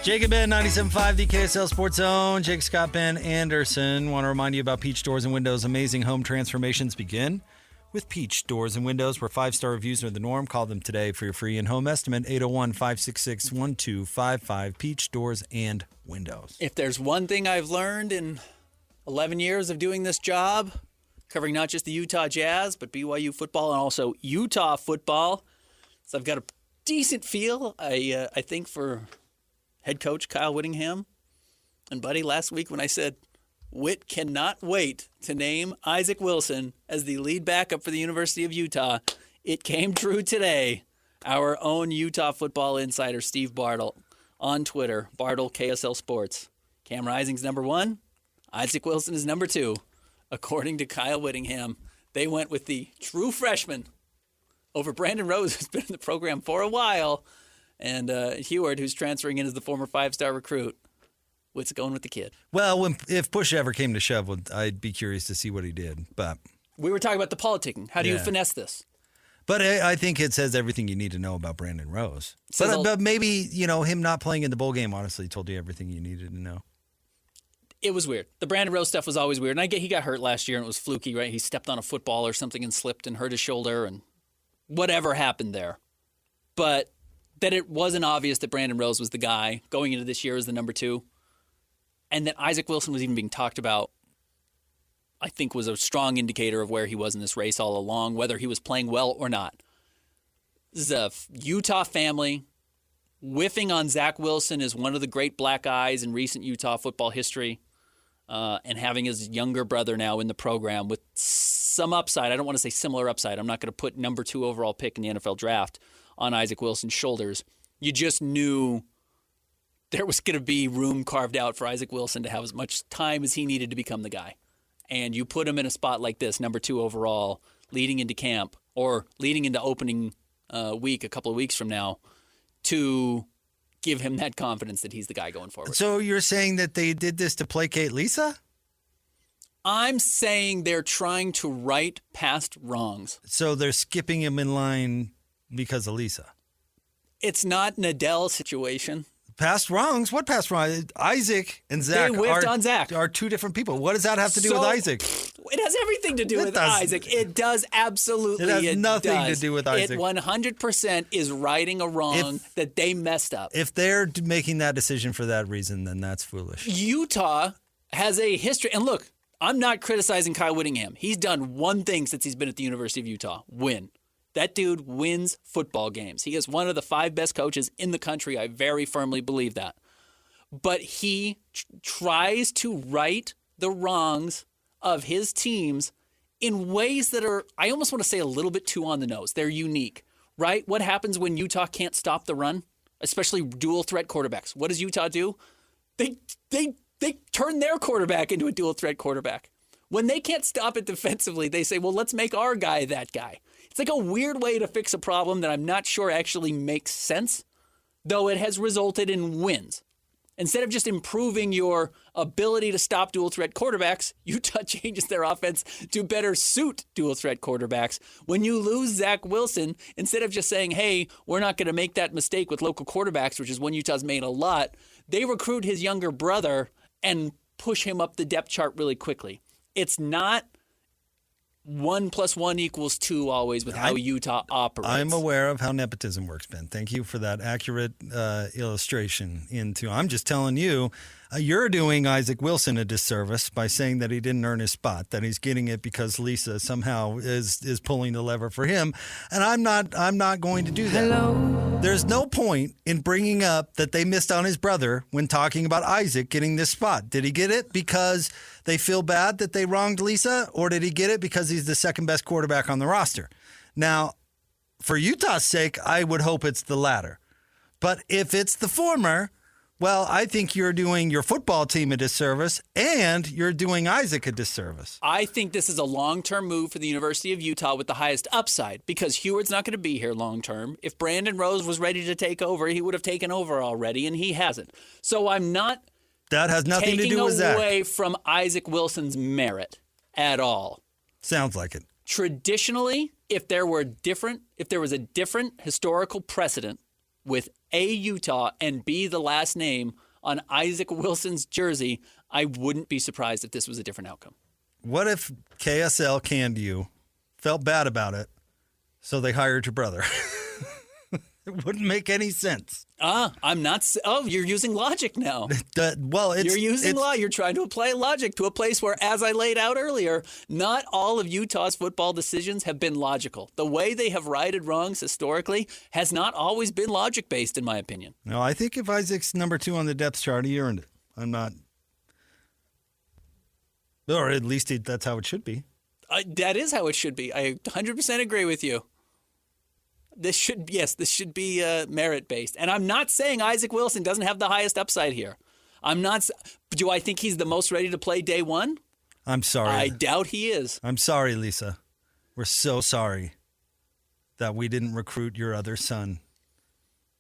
Jake and Ben, 97.5, the KSL Sports Zone. Jake, Scott, Ben Anderson. Want to remind you about Peach Doors and Windows. Amazing home transformations begin with Peach Doors and Windows, where 5-star reviews are the norm. Call them today for your free in-home estimate, 801-566-1255. Peach Doors and Windows. If there's one thing I've learned in 11 years of doing this job, covering not just the Utah Jazz, but BYU football and also Utah football, so I've got a decent feel, I think, for head coach Kyle Whittingham. And, buddy, last week when I said Whit cannot wait to name Isaac Wilson as the lead backup for the University of Utah, it came true today. Our own Utah football insider, Steve Bartle, on Twitter, Bartle KSL Sports. Cam Rising's number 1, Isaac Wilson is number 2, according to Kyle Whittingham. They went with the true freshman over Brandon Rose, who's been in the program for a while, and Heward, who's transferring in as the former 5-star recruit. What's going with the kid? Well, if push ever came to shove, I'd be curious to see what he did. But we were talking about the politicking. How do you finesse this? But I think it says everything you need to know about Brandon Rose. But maybe, him not playing in the bowl game honestly told you everything you needed to know. It was weird. The Brandon Rose stuff was always weird. And he got hurt last year and it was fluky, right? He stepped on a football or something and slipped and hurt his shoulder and whatever happened there. But that it wasn't obvious that Brandon Rose was the guy going into this year as the number 2. And that Isaac Wilson was even being talked about, I think, was a strong indicator of where he was in this race all along, whether he was playing well or not. This is a Utah family. Whiffing on Zach Wilson is one of the great black eyes in recent Utah football history. And having his younger brother now in the program with some upside. I don't want to say similar upside. I'm not going to put number 2 overall pick in the NFL draft on Isaac Wilson's shoulders. You just knew there was going to be room carved out for Isaac Wilson to have as much time as he needed to become the guy. And you put him in a spot like this, number 2 overall, leading into camp or leading into opening week a couple of weeks from now, to give him that confidence that he's the guy going forward. So you're saying that they did this to placate Lisa? I'm saying they're trying to right past wrongs. So they're skipping him in line because of Lisa? It's not an Adele situation. Past wrongs? What past wrongs? Isaac and Zach they whiffed on Zach. Are 2 different people. What does that have to do with Isaac? It has everything to do with Isaac. It does absolutely. It has nothing to do with Isaac. It 100% is righting a wrong that they messed up. If they're making that decision for that reason, then that's foolish. Utah has a history. And look, I'm not criticizing Kyle Whittingham. He's done one thing since he's been at the University of Utah: win. That dude wins football games. He is one of the 5 best coaches in the country. I very firmly believe that. But he tries to right the wrongs of his teams in ways that are, I almost want to say, a little bit too on the nose. They're unique, right? What happens when Utah can't stop the run, especially dual threat quarterbacks? What does Utah do? They turn their quarterback into a dual threat quarterback. When they can't stop it defensively, they say, well, let's make our guy that guy. It's like a weird way to fix a problem that I'm not sure actually makes sense, though it has resulted in wins. Instead of just improving your ability to stop dual threat quarterbacks, Utah changes their offense to better suit dual threat quarterbacks. When you lose Zach Wilson, instead of just saying, hey, we're not going to make that mistake with local quarterbacks, which is one Utah's made a lot, they recruit his younger brother and push him up the depth chart really quickly. It's not 1 + 1 = 2 always with how Utah operates. I'm aware of how nepotism works, Ben. Thank you for that accurate illustration. I'm just telling you, you're doing Isaac Wilson a disservice by saying that he didn't earn his spot, that he's getting it because Lisa somehow is pulling the lever for him, and I'm not going to do that. Hello. There's no point in bringing up that they missed on his brother when talking about Isaac getting this spot. Did he get it because they feel bad that they wronged Lisa, or did he get it because he's the second best quarterback on the roster? Now, for Utah's sake, I would hope it's the latter. But if it's the former, well, I think you're doing your football team a disservice and you're doing Isaac a disservice. I think this is a long-term move for the University of Utah with the highest upside because Heward's not going to be here long-term. If Brandon Rose was ready to take over, he would have taken over already, and he hasn't. So I'm not that has nothing to do with Zach. Taking away from Isaac Wilson's merit at all. Sounds like it. Traditionally, if there was a different historical precedent with A, Utah, and B, the last name on Isaac Wilson's jersey, I wouldn't be surprised if this was a different outcome. What if KSL canned you, felt bad about it, so they hired your brother? It wouldn't make any sense. I'm not. Oh, you're using logic now. You're using law. You're trying to apply logic to a place where, as I laid out earlier, not all of Utah's football decisions have been logical. The way they have righted wrongs historically has not always been logic-based, in my opinion. No, I think if Isaac's number 2 on the depth chart, he earned it. I'm not. Or at least that's how it should be. That is how it should be. I 100% agree with you. This should be merit-based. And I'm not saying Isaac Wilson doesn't have the highest upside here. Do I think he's the most ready to play day one? I'm sorry. I doubt he is. I'm sorry, Lisa. We're so sorry that we didn't recruit your other son.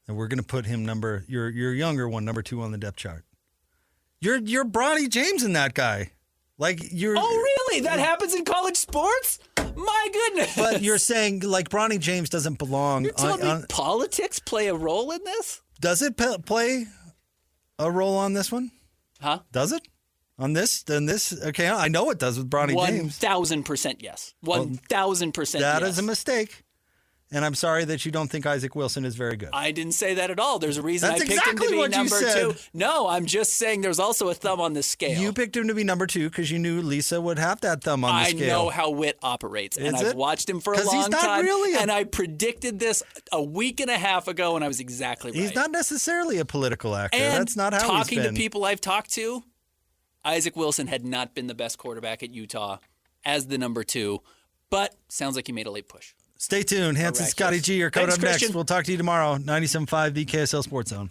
And we're going to put him your younger one, number 2 on the depth chart. You're Bronny James in that guy. Like you're. Oh, really? That happens in college sports? My goodness. But you're saying like Bronny James doesn't belong. You're telling me politics play a role in this? Does it play a role on this one? Huh? Does it? On this? Then this? Okay, I know it does with Bronny James. 1,000% yes. 1,000% yes. That is a mistake. And I'm sorry that you don't think Isaac Wilson is very good. I didn't say that at all. There's a reason That's I picked exactly him to be what you number said. 2. No, I'm just saying there's also a thumb on the scale. You picked him to be number 2 because you knew Lisa would have that thumb on the scale. I know how Whit operates, and Is I've it? watched him for a 'Cause he's long not time. really and I predicted this a week and a half ago, and I was exactly right. He's not necessarily a political actor. And That's not how talking he's been. to people I've talked to, Isaac Wilson had not been the best quarterback at Utah as the number 2, but sounds like he made a late push. Stay tuned. Hanson, Scotty G, your code Thanks, up next. Christian. We'll talk to you tomorrow. 97.5 the KSL Sports Zone.